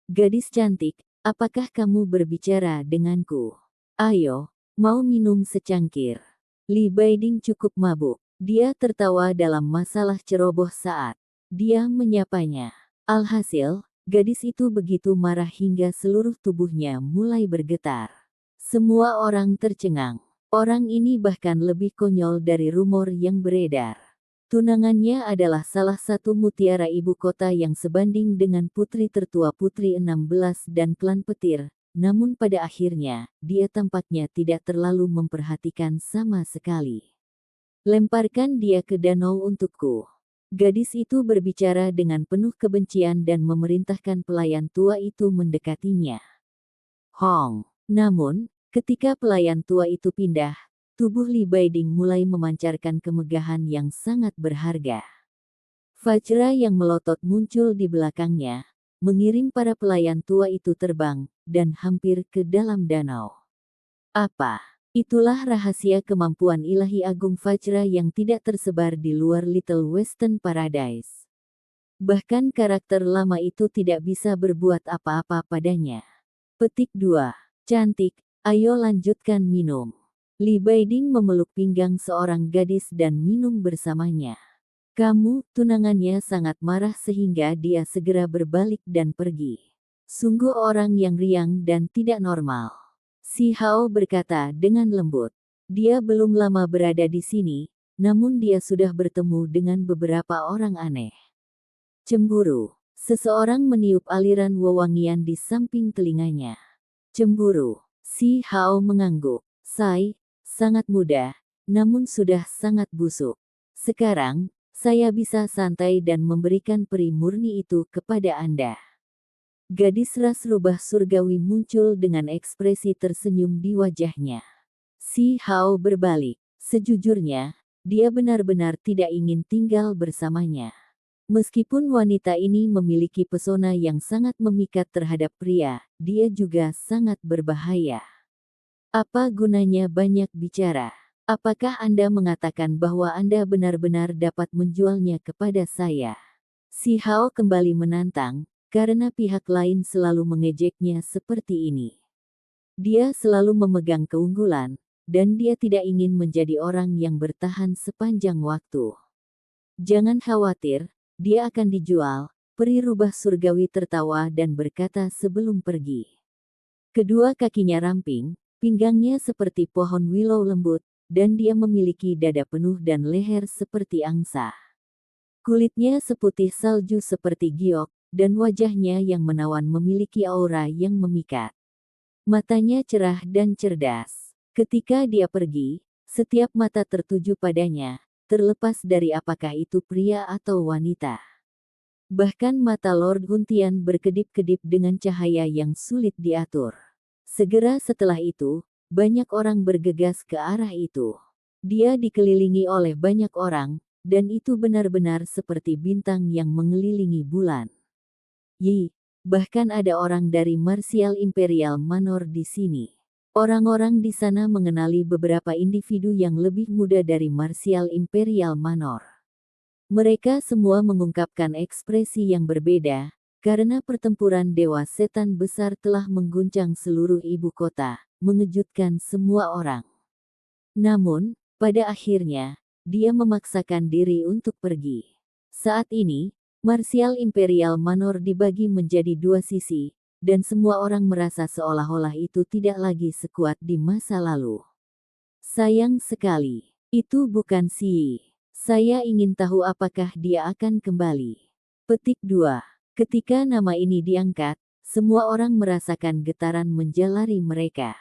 Gadis cantik, apakah kamu berbicara denganku? Ayo, mau minum secangkir? Lee Baiding cukup mabuk. Dia tertawa dalam masalah ceroboh saat dia menyapanya. Alhasil, gadis itu begitu marah hingga seluruh tubuhnya mulai bergetar. Semua orang tercengang. Orang ini bahkan lebih konyol dari rumor yang beredar. Tunangannya adalah salah satu mutiara ibu kota yang sebanding dengan putri tertua Putri 16 dan klan petir, namun pada akhirnya, dia tampaknya tidak terlalu memperhatikan sama sekali. Lemparkan dia ke danau untukku. Gadis itu berbicara dengan penuh kebencian dan memerintahkan pelayan tua itu mendekatinya. Hong. Namun, ketika pelayan tua itu pindah, tubuh Lee Baiding mulai memancarkan kemegahan yang sangat berharga. Fajra yang melotot muncul di belakangnya, mengirim para pelayan tua itu terbang, dan hampir ke dalam danau. Apa? Itulah rahasia kemampuan ilahi agung Fajra yang tidak tersebar di luar Little Western Paradise. Bahkan karakter lama itu tidak bisa berbuat apa-apa padanya. Petik 2. Cantik, ayo lanjutkan minum. Lee Baiding memeluk pinggang seorang gadis dan minum bersamanya. Kamu, tunangannya sangat marah sehingga dia segera berbalik dan pergi. Sungguh orang yang riang dan tidak normal. Si Hao berkata dengan lembut. Dia belum lama berada di sini, namun dia sudah bertemu dengan beberapa orang aneh. Cemburu. Seseorang meniup aliran wewangian di samping telinganya. Cemburu. Si Hao mengangguk. Sai, sangat muda, namun sudah sangat busuk. Sekarang, saya bisa santai dan memberikan peri murni itu kepada Anda. Gadis ras rubah surgawi muncul dengan ekspresi tersenyum di wajahnya. Si Hao berbalik. Sejujurnya, dia benar-benar tidak ingin tinggal bersamanya. Meskipun wanita ini memiliki pesona yang sangat memikat terhadap pria, dia juga sangat berbahaya. Apa gunanya banyak bicara? Apakah Anda mengatakan bahwa Anda benar-benar dapat menjualnya kepada saya? Si Hao kembali menantang, karena pihak lain selalu mengejeknya seperti ini. Dia selalu memegang keunggulan, dan dia tidak ingin menjadi orang yang bertahan sepanjang waktu. Jangan khawatir, dia akan dijual. Peri rubah surgawi tertawa dan berkata sebelum pergi. Kedua kakinya ramping, pinggangnya seperti pohon willow lembut, dan dia memiliki dada penuh dan leher seperti angsa. Kulitnya seputih salju seperti giok, dan wajahnya yang menawan memiliki aura yang memikat. Matanya cerah dan cerdas. Ketika dia pergi, setiap mata tertuju padanya, terlepas dari apakah itu pria atau wanita. Bahkan mata Lord Huntian berkedip-kedip dengan cahaya yang sulit diatur. Segera setelah itu, banyak orang bergegas ke arah itu. Dia dikelilingi oleh banyak orang, dan itu benar-benar seperti bintang yang mengelilingi bulan. Bahkan ada orang dari Martial Imperial Manor di sini. Orang-orang di sana mengenali beberapa individu yang lebih muda dari Martial Imperial Manor. Mereka semua mengungkapkan ekspresi yang berbeda, karena pertempuran Dewa Setan Besar telah mengguncang seluruh ibu kota, mengejutkan semua orang. Namun, pada akhirnya, dia memaksakan diri untuk pergi. Saat ini, Martial Imperial Manor dibagi menjadi dua sisi, dan semua orang merasa seolah-olah itu tidak lagi sekuat di masa lalu. Sayang sekali, itu bukan Xi. Saya ingin tahu apakah dia akan kembali. Petik 2. Ketika nama ini diangkat, semua orang merasakan getaran menjalari mereka.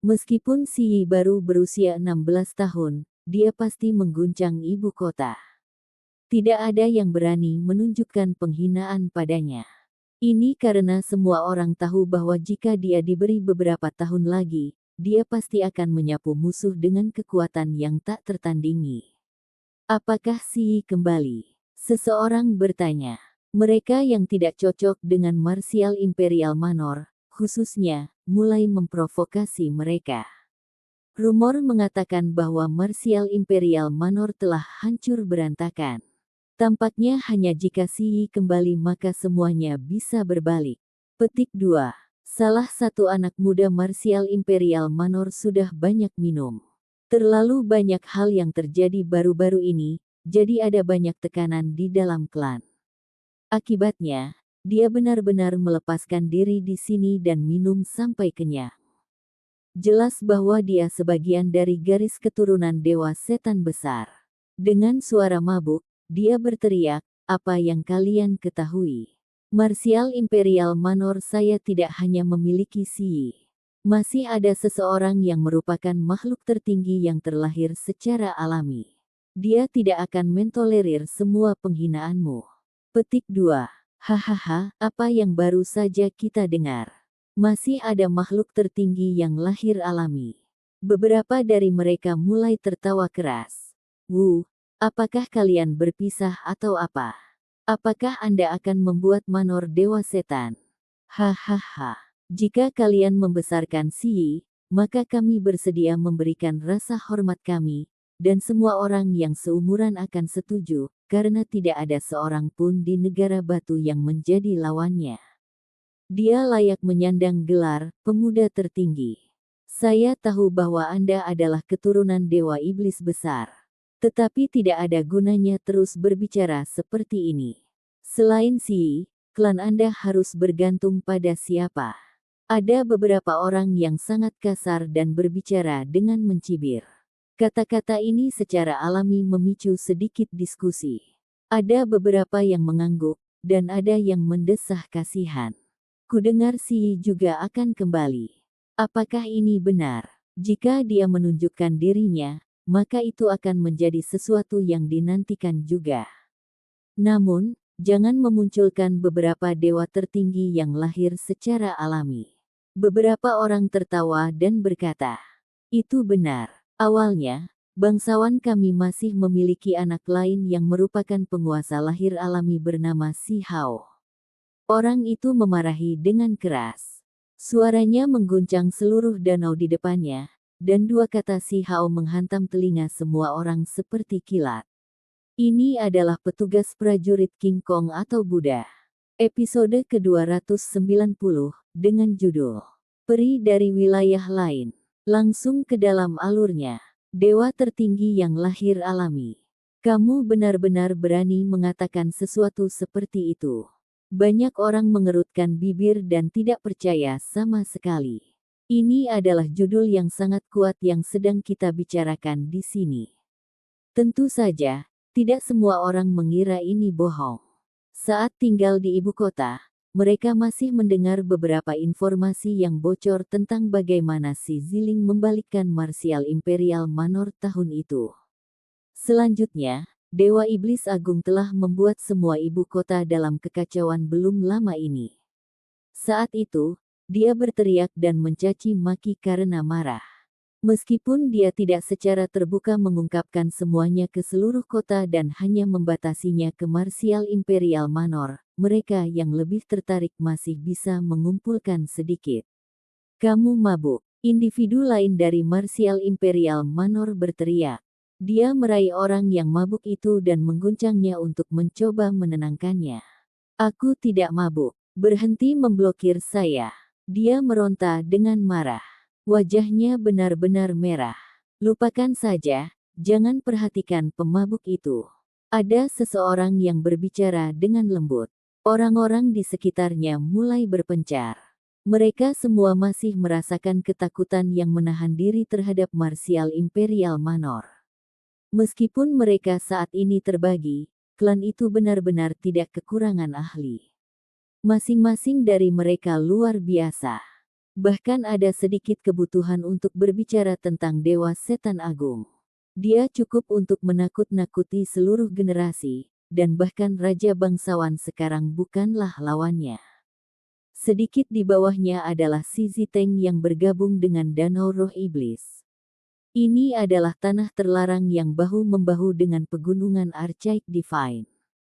Meskipun Xi baru berusia 16 tahun, dia pasti mengguncang ibu kota. Tidak ada yang berani menunjukkan penghinaan padanya. Ini karena semua orang tahu bahwa jika dia diberi beberapa tahun lagi, dia pasti akan menyapu musuh dengan kekuatan yang tak tertandingi. Apakah Xi kembali? Seseorang bertanya. Mereka yang tidak cocok dengan Martial Imperial Manor, khususnya, mulai memprovokasi mereka. Rumor mengatakan bahwa Martial Imperial Manor telah hancur berantakan. Tampaknya hanya jika Xi kembali maka semuanya bisa berbalik. Petik 2. Salah satu anak muda Martial Imperial Manor sudah banyak minum. Terlalu banyak hal yang terjadi baru-baru ini, jadi ada banyak tekanan di dalam klan. Akibatnya, dia benar-benar melepaskan diri di sini dan minum sampai kenyang. Jelas bahwa dia sebagian dari garis keturunan Dewa Setan Besar. Dengan suara mabuk, dia berteriak, "Apa yang kalian ketahui? Martial Imperial Manor saya tidak hanya memiliki Xi. Masih ada seseorang yang merupakan makhluk tertinggi yang terlahir secara alami. Dia tidak akan mentolerir semua penghinaanmu." Petik 2. Hahaha, apa yang baru saja kita dengar? Masih ada makhluk tertinggi yang lahir alami. Beberapa dari mereka mulai tertawa keras. Apakah kalian berpisah atau apa? Apakah Anda akan membuat Manor Dewa Setan? Hahaha. Jika kalian membesarkan Xi, maka kami bersedia memberikan rasa hormat kami, dan semua orang yang seumuran akan setuju, karena tidak ada seorang pun di negara batu yang menjadi lawannya. Dia layak menyandang gelar pemuda tertinggi. Saya tahu bahwa Anda adalah keturunan Dewa Iblis Besar. Tetapi tidak ada gunanya terus berbicara seperti ini. Selain Xi, klan Anda harus bergantung pada siapa? Ada beberapa orang yang sangat kasar dan berbicara dengan mencibir. Kata-kata ini secara alami memicu sedikit diskusi. Ada beberapa yang mengangguk, dan ada yang mendesah kasihan. Kudengar Xi juga akan kembali. Apakah ini benar? Jika dia menunjukkan dirinya, maka itu akan menjadi sesuatu yang dinantikan juga. Namun, jangan memunculkan beberapa dewa tertinggi yang lahir secara alami. Beberapa orang tertawa dan berkata, "Itu benar. Awalnya, bangsawan kami masih memiliki anak lain yang merupakan penguasa lahir alami bernama Xi Hao." Orang itu memarahi dengan keras. Suaranya mengguncang seluruh danau di depannya, dan dua kata Xi Hao menghantam telinga semua orang seperti kilat. Ini adalah petugas prajurit King Kong atau Buddha. Episode ke-290, dengan judul Peri dari Wilayah Lain. Langsung ke dalam alurnya. Dewa tertinggi yang lahir alami. Kamu benar-benar berani mengatakan sesuatu seperti itu. Banyak orang mengerutkan bibir dan tidak percaya sama sekali. Ini adalah judul yang sangat kuat yang sedang kita bicarakan di sini. Tentu saja, tidak semua orang mengira ini bohong. Saat tinggal di ibu kota, mereka masih mendengar beberapa informasi yang bocor tentang bagaimana si Ziling membalikkan Martial Imperial Manor tahun itu. Selanjutnya, Dewa Iblis Agung telah membuat semua ibu kota dalam kekacauan belum lama ini. Saat itu, dia berteriak dan mencaci maki karena marah. Meskipun dia tidak secara terbuka mengungkapkan semuanya ke seluruh kota dan hanya membatasinya ke Martial Imperial Manor, mereka yang lebih tertarik masih bisa mengumpulkan sedikit. Kamu mabuk. Individu lain dari Martial Imperial Manor berteriak. Dia meraih orang yang mabuk itu dan mengguncangnya untuk mencoba menenangkannya. Aku tidak mabuk. Berhenti memblokir saya. Dia meronta dengan marah. Wajahnya benar-benar merah. Lupakan saja, jangan perhatikan pemabuk itu. Ada seseorang yang berbicara dengan lembut. Orang-orang di sekitarnya mulai berpencar. Mereka semua masih merasakan ketakutan yang menahan diri terhadap Martial Imperial Manor. Meskipun mereka saat ini terbagi, klan itu benar-benar tidak kekurangan ahli. Masing-masing dari mereka luar biasa. Bahkan ada sedikit kebutuhan untuk berbicara tentang Dewa Setan Agung. Dia cukup untuk menakut-nakuti seluruh generasi, dan bahkan Raja Bangsawan sekarang bukanlah lawannya. Sedikit di bawahnya adalah Si Ziteng yang bergabung dengan Danau Roh Iblis. Ini adalah tanah terlarang yang bahu-membahu dengan pegunungan Archaik Divine.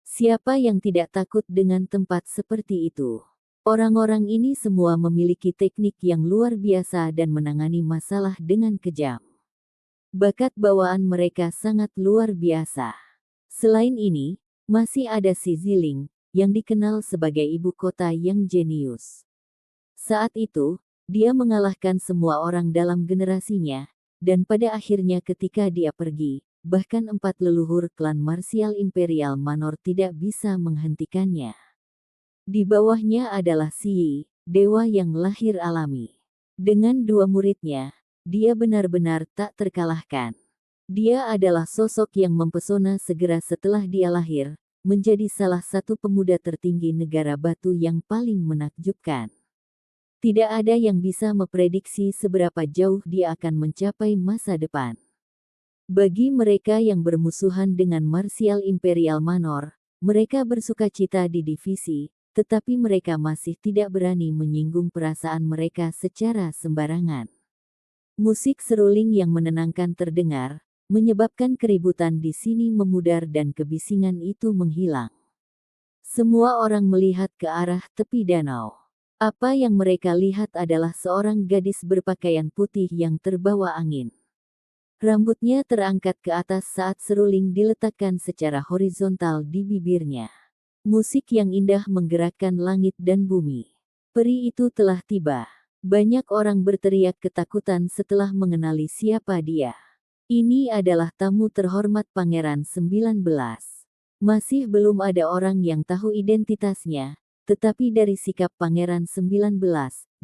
Siapa yang tidak takut dengan tempat seperti itu? Orang-orang ini semua memiliki teknik yang luar biasa dan menangani masalah dengan kejam. Bakat bawaan mereka sangat luar biasa. Selain ini, masih ada Si Ziling, yang dikenal sebagai ibu kota yang jenius. Saat itu, dia mengalahkan semua orang dalam generasinya, dan pada akhirnya ketika dia pergi, bahkan 4 leluhur klan Martial Imperial Manor tidak bisa menghentikannya. Di bawahnya adalah Si Yi, dewa yang lahir alami. Dengan 2 muridnya, dia benar-benar tak terkalahkan. Dia adalah sosok yang mempesona segera setelah dia lahir, menjadi salah satu pemuda tertinggi negara batu yang paling menakjubkan. Tidak ada yang bisa memprediksi seberapa jauh dia akan mencapai masa depan. Bagi mereka yang bermusuhan dengan Martial Imperial Manor, mereka bersukacita di divisi, tetapi mereka masih tidak berani menyinggung perasaan mereka secara sembarangan. Musik seruling yang menenangkan terdengar, menyebabkan keributan di sini memudar dan kebisingan itu menghilang. Semua orang melihat ke arah tepi danau. Apa yang mereka lihat adalah seorang gadis berpakaian putih yang terbawa angin. Rambutnya terangkat ke atas saat seruling diletakkan secara horizontal di bibirnya. Musik yang indah menggerakkan langit dan bumi. Peri itu telah tiba. Banyak orang berteriak ketakutan setelah mengenali siapa dia. Ini adalah tamu terhormat Pangeran 19. Masih belum ada orang yang tahu identitasnya, tetapi dari sikap Pangeran 19,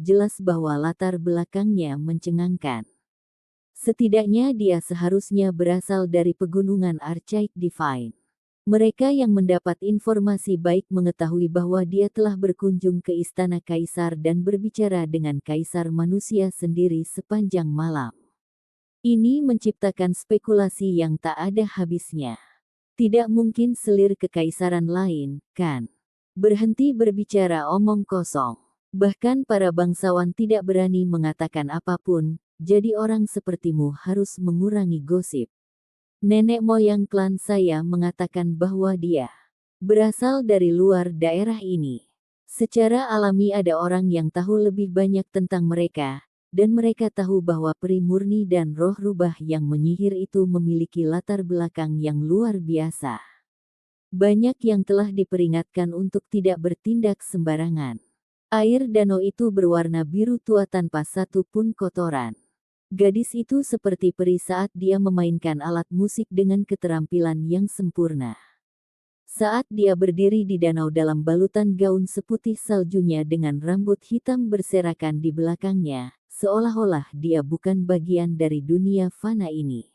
jelas bahwa latar belakangnya mencengangkan. Setidaknya dia seharusnya berasal dari pegunungan Archaik Divine. Mereka yang mendapat informasi baik mengetahui bahwa dia telah berkunjung ke istana kaisar dan berbicara dengan kaisar manusia sendiri sepanjang malam. Ini menciptakan spekulasi yang tak ada habisnya. Tidak mungkin selir kekaisaran lain, kan? Berhenti berbicara omong kosong. Bahkan para bangsawan tidak berani mengatakan apapun, jadi orang sepertimu harus mengurangi gosip. Nenek moyang klan saya mengatakan bahwa dia berasal dari luar daerah ini. Secara alami ada orang yang tahu lebih banyak tentang mereka, dan mereka tahu bahwa peri murni dan roh rubah yang menyihir itu memiliki latar belakang yang luar biasa. Banyak yang telah diperingatkan untuk tidak bertindak sembarangan. Air danau itu berwarna biru tua tanpa satu pun kotoran. Gadis itu seperti peri saat dia memainkan alat musik dengan keterampilan yang sempurna. Saat dia berdiri di danau dalam balutan gaun seputih saljunya dengan rambut hitam berserakan di belakangnya, seolah-olah dia bukan bagian dari dunia fana ini.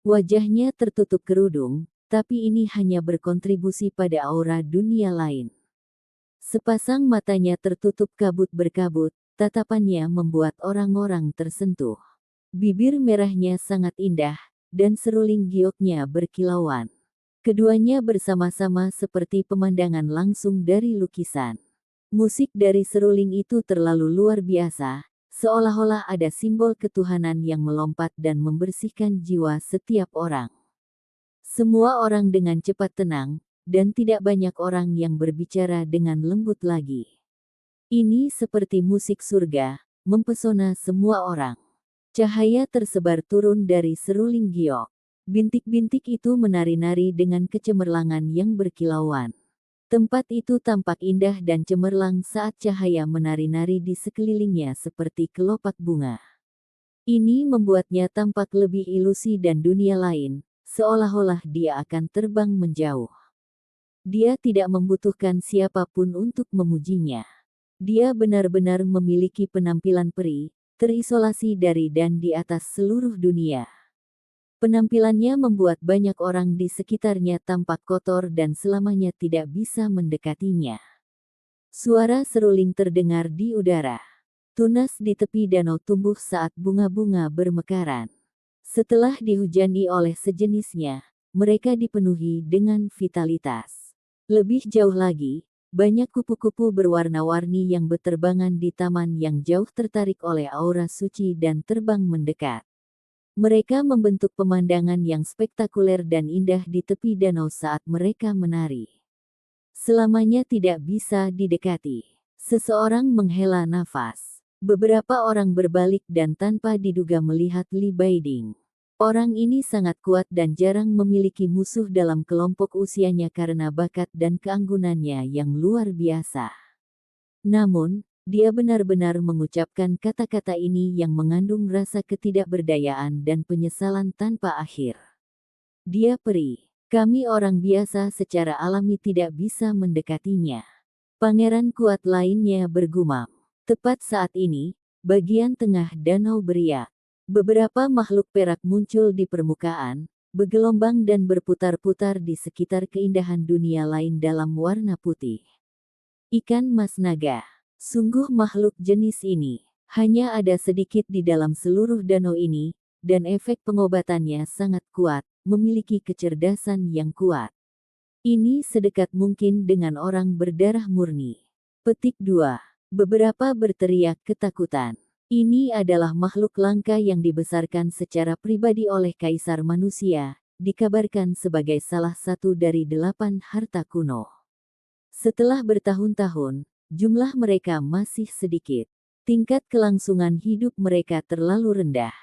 Wajahnya tertutup kerudung, tapi ini hanya berkontribusi pada aura dunia lain. Sepasang matanya tertutup kabut berkabut, tatapannya membuat orang-orang tersentuh. Bibir merahnya sangat indah, dan seruling gioknya berkilauan. Keduanya bersama-sama seperti pemandangan langsung dari lukisan. Musik dari seruling itu terlalu luar biasa, seolah-olah ada simbol ketuhanan yang melompat dan membersihkan jiwa setiap orang. Semua orang dengan cepat tenang, dan tidak banyak orang yang berbicara dengan lembut lagi. Ini seperti musik surga, mempesona semua orang. Cahaya tersebar turun dari seruling giok. Bintik-bintik itu menari-nari dengan kecemerlangan yang berkilauan. Tempat itu tampak indah dan cemerlang saat cahaya menari-nari di sekelilingnya seperti kelopak bunga. Ini membuatnya tampak lebih ilusi dan dunia lain, seolah-olah dia akan terbang menjauh. Dia tidak membutuhkan siapapun untuk memujinya. Dia benar-benar memiliki penampilan peri, terisolasi dari dan di atas seluruh dunia. Penampilannya membuat banyak orang di sekitarnya tampak kotor dan selamanya tidak bisa mendekatinya. Suara seruling terdengar di udara. Tunas di tepi danau tumbuh saat bunga-bunga bermekaran. Setelah dihujani oleh sejenisnya, mereka dipenuhi dengan vitalitas. Lebih jauh lagi, banyak kupu-kupu berwarna-warni yang berterbangan di taman yang jauh tertarik oleh aura suci dan terbang mendekat. Mereka membentuk pemandangan yang spektakuler dan indah di tepi danau saat mereka menari. Selamanya tidak bisa didekati. Seseorang menghela nafas. Beberapa orang berbalik dan tanpa diduga melihat Li Baiding. Orang ini sangat kuat dan jarang memiliki musuh dalam kelompok usianya karena bakat dan keanggunannya yang luar biasa. Namun, dia benar-benar mengucapkan kata-kata ini yang mengandung rasa ketidakberdayaan dan penyesalan tanpa akhir. Dia peri. Kami orang biasa secara alami tidak bisa mendekatinya. Pangeran kuat lainnya bergumam. Tepat saat ini, bagian tengah danau beriak. Beberapa makhluk perak muncul di permukaan, bergelombang dan berputar-putar di sekitar keindahan dunia lain dalam warna putih. Ikan mas naga. Sungguh makhluk jenis ini. Hanya ada sedikit di dalam seluruh danau ini, dan efek pengobatannya sangat kuat, memiliki kecerdasan yang kuat. Ini sedekat mungkin dengan orang berdarah murni. Petik 2. Beberapa berteriak ketakutan. Ini adalah makhluk langka yang dibesarkan secara pribadi oleh Kaisar Manusia, dikabarkan sebagai salah satu dari 8 harta kuno. Setelah bertahun-tahun, jumlah mereka masih sedikit. Tingkat kelangsungan hidup mereka terlalu rendah.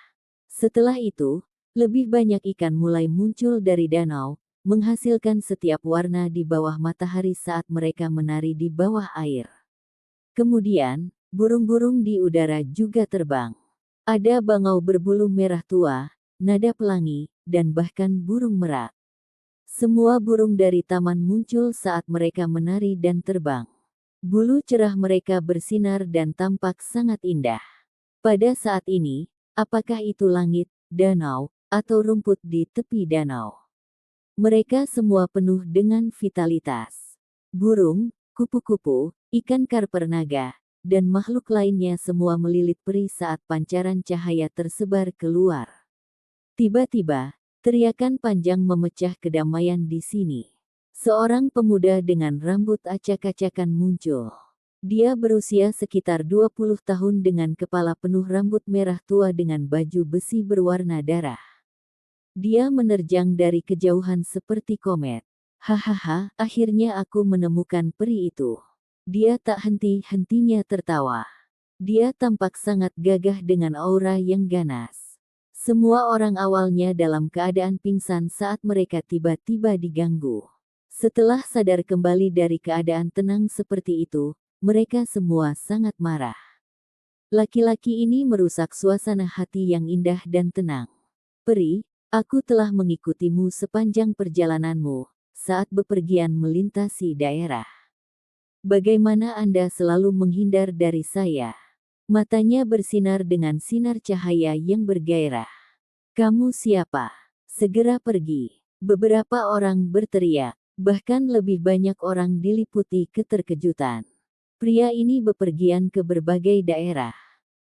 Setelah itu, lebih banyak ikan mulai muncul dari danau, menghasilkan setiap warna di bawah matahari saat mereka menari di bawah air. Kemudian, burung-burung di udara juga terbang. Ada bangau berbulu merah tua, nada pelangi, dan bahkan burung merak. Semua burung dari taman muncul saat mereka menari dan terbang. Bulu cerah mereka bersinar dan tampak sangat indah. Pada saat ini, apakah itu langit, danau, atau rumput di tepi danau? Mereka semua penuh dengan vitalitas. Burung, kupu-kupu, ikan karper naga, dan makhluk lainnya semua melilit peri saat pancaran cahaya tersebar keluar. Tiba-tiba, teriakan panjang memecah kedamaian di sini. Seorang pemuda dengan rambut acak-acakan muncul. Dia berusia sekitar 20 tahun dengan kepala penuh rambut merah tua dengan baju besi berwarna darah. Dia menerjang dari kejauhan seperti komet. Hahaha, akhirnya aku menemukan peri itu. Dia tak henti-hentinya tertawa. Dia tampak sangat gagah dengan aura yang ganas. Semua orang awalnya dalam keadaan pingsan saat mereka tiba-tiba diganggu. Setelah sadar kembali dari keadaan tenang seperti itu, mereka semua sangat marah. Laki-laki ini merusak suasana hati yang indah dan tenang. Peri, aku telah mengikutimu sepanjang perjalananmu, saat bepergian melintasi daerah. Bagaimana Anda selalu menghindar dari saya? Matanya bersinar dengan sinar cahaya yang bergairah. Kamu siapa? Segera pergi. Beberapa orang berteriak, bahkan lebih banyak orang diliputi keterkejutan. Pria ini bepergian ke berbagai daerah.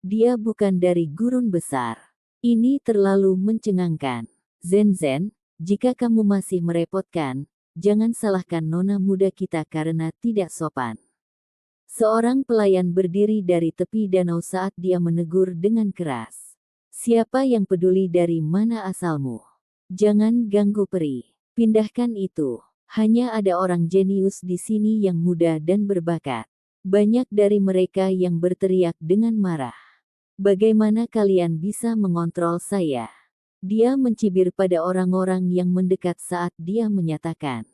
Dia bukan dari gurun besar. Ini terlalu mencengangkan. Zen, jika kamu masih merepotkan, jangan salahkan nona muda kita karena tidak sopan. Seorang pelayan berdiri dari tepi danau saat dia menegur dengan keras. Siapa yang peduli dari mana asalmu? Jangan ganggu peri. Pindahkan itu. Hanya ada orang jenius di sini yang muda dan berbakat. Banyak dari mereka yang berteriak dengan marah. Bagaimana kalian bisa mengontrol saya? Dia mencibir pada orang-orang yang mendekat saat dia menyatakan.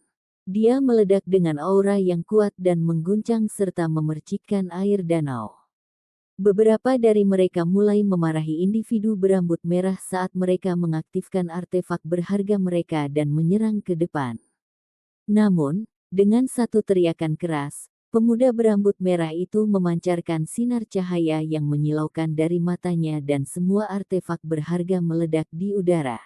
Dia meledak dengan aura yang kuat dan mengguncang serta memercikkan air danau. Beberapa dari mereka mulai memarahi individu berambut merah saat mereka mengaktifkan artefak berharga mereka dan menyerang ke depan. Namun, dengan satu teriakan keras, pemuda berambut merah itu memancarkan sinar cahaya yang menyilaukan dari matanya dan semua artefak berharga meledak di udara.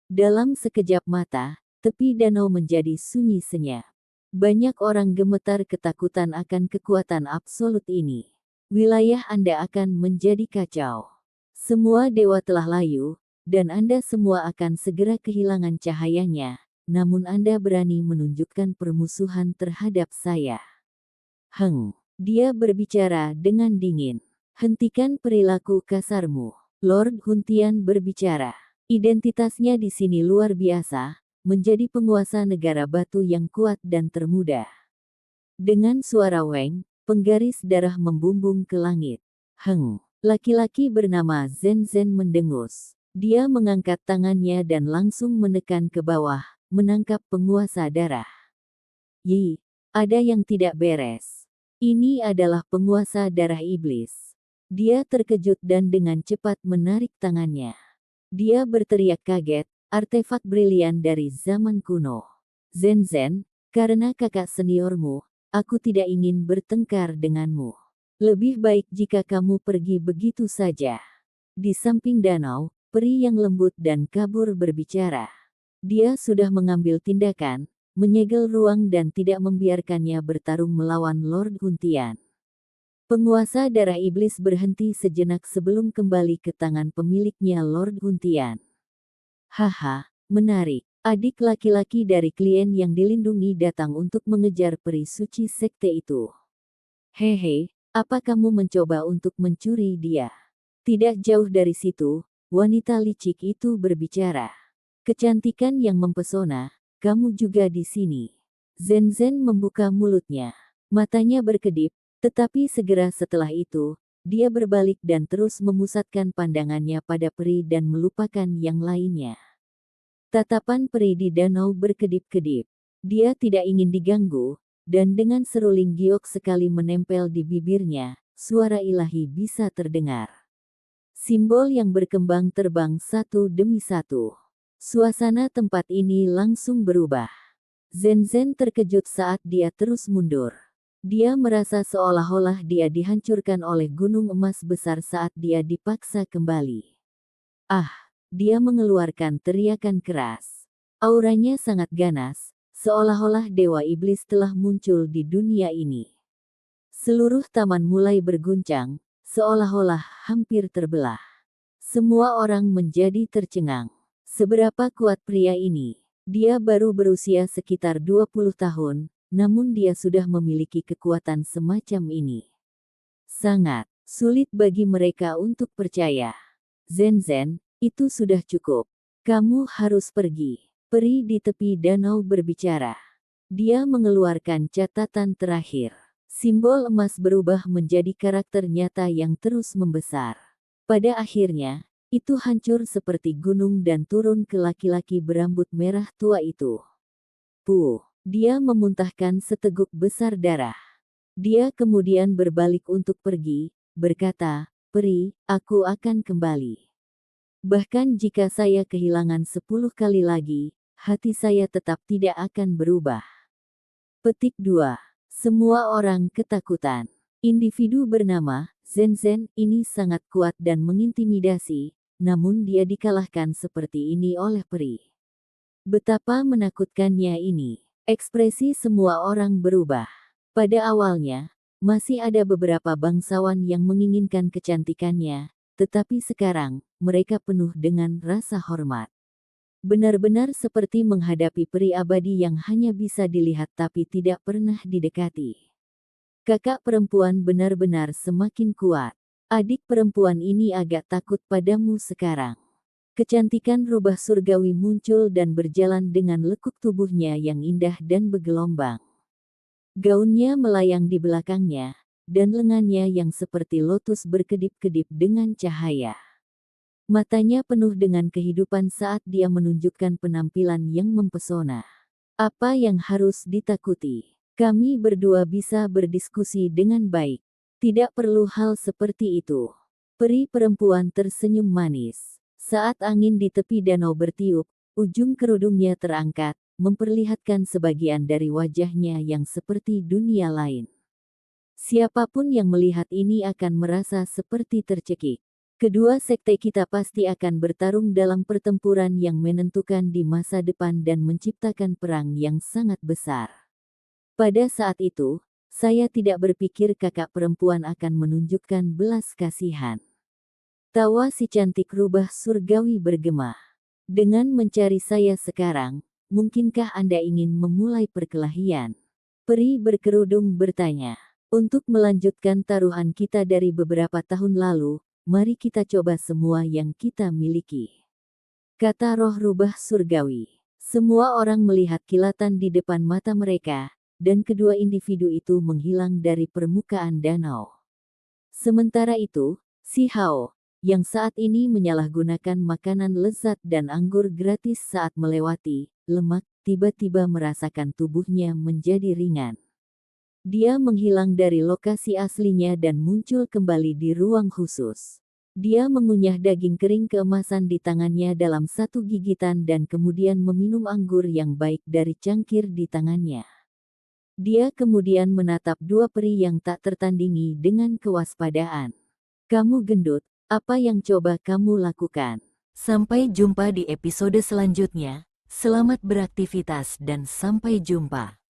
Dalam sekejap mata, tepi danau menjadi sunyi senyap. Banyak orang gemetar ketakutan akan kekuatan absolut ini. Wilayah Anda akan menjadi kacau. Semua dewa telah layu, dan Anda semua akan segera kehilangan cahayanya. Namun Anda berani menunjukkan permusuhan terhadap saya. Dia berbicara dengan dingin. Hentikan perilaku kasarmu. Lord Huntian berbicara. Identitasnya di sini luar biasa, menjadi penguasa negara batu yang kuat dan termuda. Dengan suara weng, penggaris darah membumbung ke langit. Laki-laki bernama Zen mendengus. Dia mengangkat tangannya dan langsung menekan ke bawah, menangkap penguasa darah. Ada yang tidak beres. Ini adalah penguasa darah iblis. Dia terkejut dan dengan cepat menarik tangannya. Dia berteriak kaget, artefak brilian dari zaman kuno. Zen, karena kakak seniormu, aku tidak ingin bertengkar denganmu. Lebih baik jika kamu pergi begitu saja. Di samping danau, peri yang lembut dan kabur berbicara. Dia sudah mengambil tindakan, menyegel ruang dan tidak membiarkannya bertarung melawan Lord Huntian. Penguasa darah iblis berhenti sejenak sebelum kembali ke tangan pemiliknya Lord Huntian. Haha, menarik. Adik laki-laki dari klien yang dilindungi datang untuk mengejar peri suci sekte itu. Hehe, apa kamu mencoba untuk mencuri dia? Tidak jauh dari situ, wanita licik itu berbicara. Kecantikan yang mempesona, kamu juga di sini. Zen membuka mulutnya. Matanya berkedip, tetapi segera setelah itu, dia berbalik dan terus memusatkan pandangannya pada peri dan melupakan yang lainnya. Tatapan peri di danau berkedip-kedip. Dia tidak ingin diganggu, dan dengan seruling giok sekali menempel di bibirnya, suara ilahi bisa terdengar. Simbol yang berkembang terbang satu demi satu. Suasana tempat ini langsung berubah. Zen terkejut saat dia terus mundur. Dia merasa seolah-olah dia dihancurkan oleh gunung emas besar saat dia dipaksa kembali. Dia mengeluarkan teriakan keras. Auranya sangat ganas, seolah-olah dewa iblis telah muncul di dunia ini. Seluruh taman mulai berguncang, seolah-olah hampir terbelah. Semua orang menjadi tercengang. Seberapa kuat pria ini? Dia baru berusia sekitar 20 tahun, namun dia sudah memiliki kekuatan semacam ini. Sangat sulit bagi mereka untuk percaya. Zen, itu sudah cukup. Kamu harus pergi. Peri di tepi danau berbicara. Dia mengeluarkan catatan terakhir. Simbol emas berubah menjadi karakter nyata yang terus membesar. Pada akhirnya, itu hancur seperti gunung dan turun ke laki-laki berambut merah tua itu. Dia memuntahkan seteguk besar darah. Dia kemudian berbalik untuk pergi, berkata, "Peri, aku akan kembali. Bahkan jika saya kehilangan 10 kali lagi, hati saya tetap tidak akan berubah." Petik 2. Semua orang ketakutan. Individu bernama Zen ini sangat kuat dan mengintimidasi, namun dia dikalahkan seperti ini oleh peri. Betapa menakutkannya ini. Ekspresi semua orang berubah. Pada awalnya, masih ada beberapa bangsawan yang menginginkan kecantikannya, tetapi sekarang, mereka penuh dengan rasa hormat. Benar-benar seperti menghadapi peri abadi yang hanya bisa dilihat tapi tidak pernah didekati. Kakak perempuan benar-benar semakin kuat. Adik perempuan ini agak takut padamu sekarang. Kecantikan rubah surgawi muncul dan berjalan dengan lekuk tubuhnya yang indah dan bergelombang. Gaunnya melayang di belakangnya, dan lengannya yang seperti lotus berkedip-kedip dengan cahaya. Matanya penuh dengan kehidupan saat dia menunjukkan penampilan yang mempesona. Apa yang harus ditakuti? Kami berdua bisa berdiskusi dengan baik. Tidak perlu hal seperti itu. Peri perempuan tersenyum manis. Saat angin di tepi danau bertiup, ujung kerudungnya terangkat, memperlihatkan sebagian dari wajahnya yang seperti dunia lain. Siapapun yang melihat ini akan merasa seperti tercekik. Kedua sekte kita pasti akan bertarung dalam pertempuran yang menentukan di masa depan dan menciptakan perang yang sangat besar. Pada saat itu, saya tidak berpikir kakak perempuan akan menunjukkan belas kasihan. Tawa si cantik rubah surgawi bergema. Dengan mencari saya sekarang, mungkinkah Anda ingin memulai perkelahian? Peri berkerudung bertanya. Untuk melanjutkan taruhan kita dari beberapa tahun lalu, mari kita coba semua yang kita miliki. Kata roh rubah surgawi. Semua orang melihat kilatan di depan mata mereka, dan kedua individu itu menghilang dari permukaan danau. Sementara itu, si Hao, yang saat ini menyalahgunakan makanan lezat dan anggur gratis saat melewati lemak, tiba-tiba merasakan tubuhnya menjadi ringan. Dia menghilang dari lokasi aslinya dan muncul kembali di ruang khusus. Dia mengunyah daging kering keemasan di tangannya dalam satu gigitan dan kemudian meminum anggur yang baik dari cangkir di tangannya. Dia kemudian menatap dua peri yang tak tertandingi dengan kewaspadaan. Kamu gendut, apa yang coba kamu lakukan? Sampai jumpa di episode selanjutnya. Selamat beraktivitas dan sampai jumpa.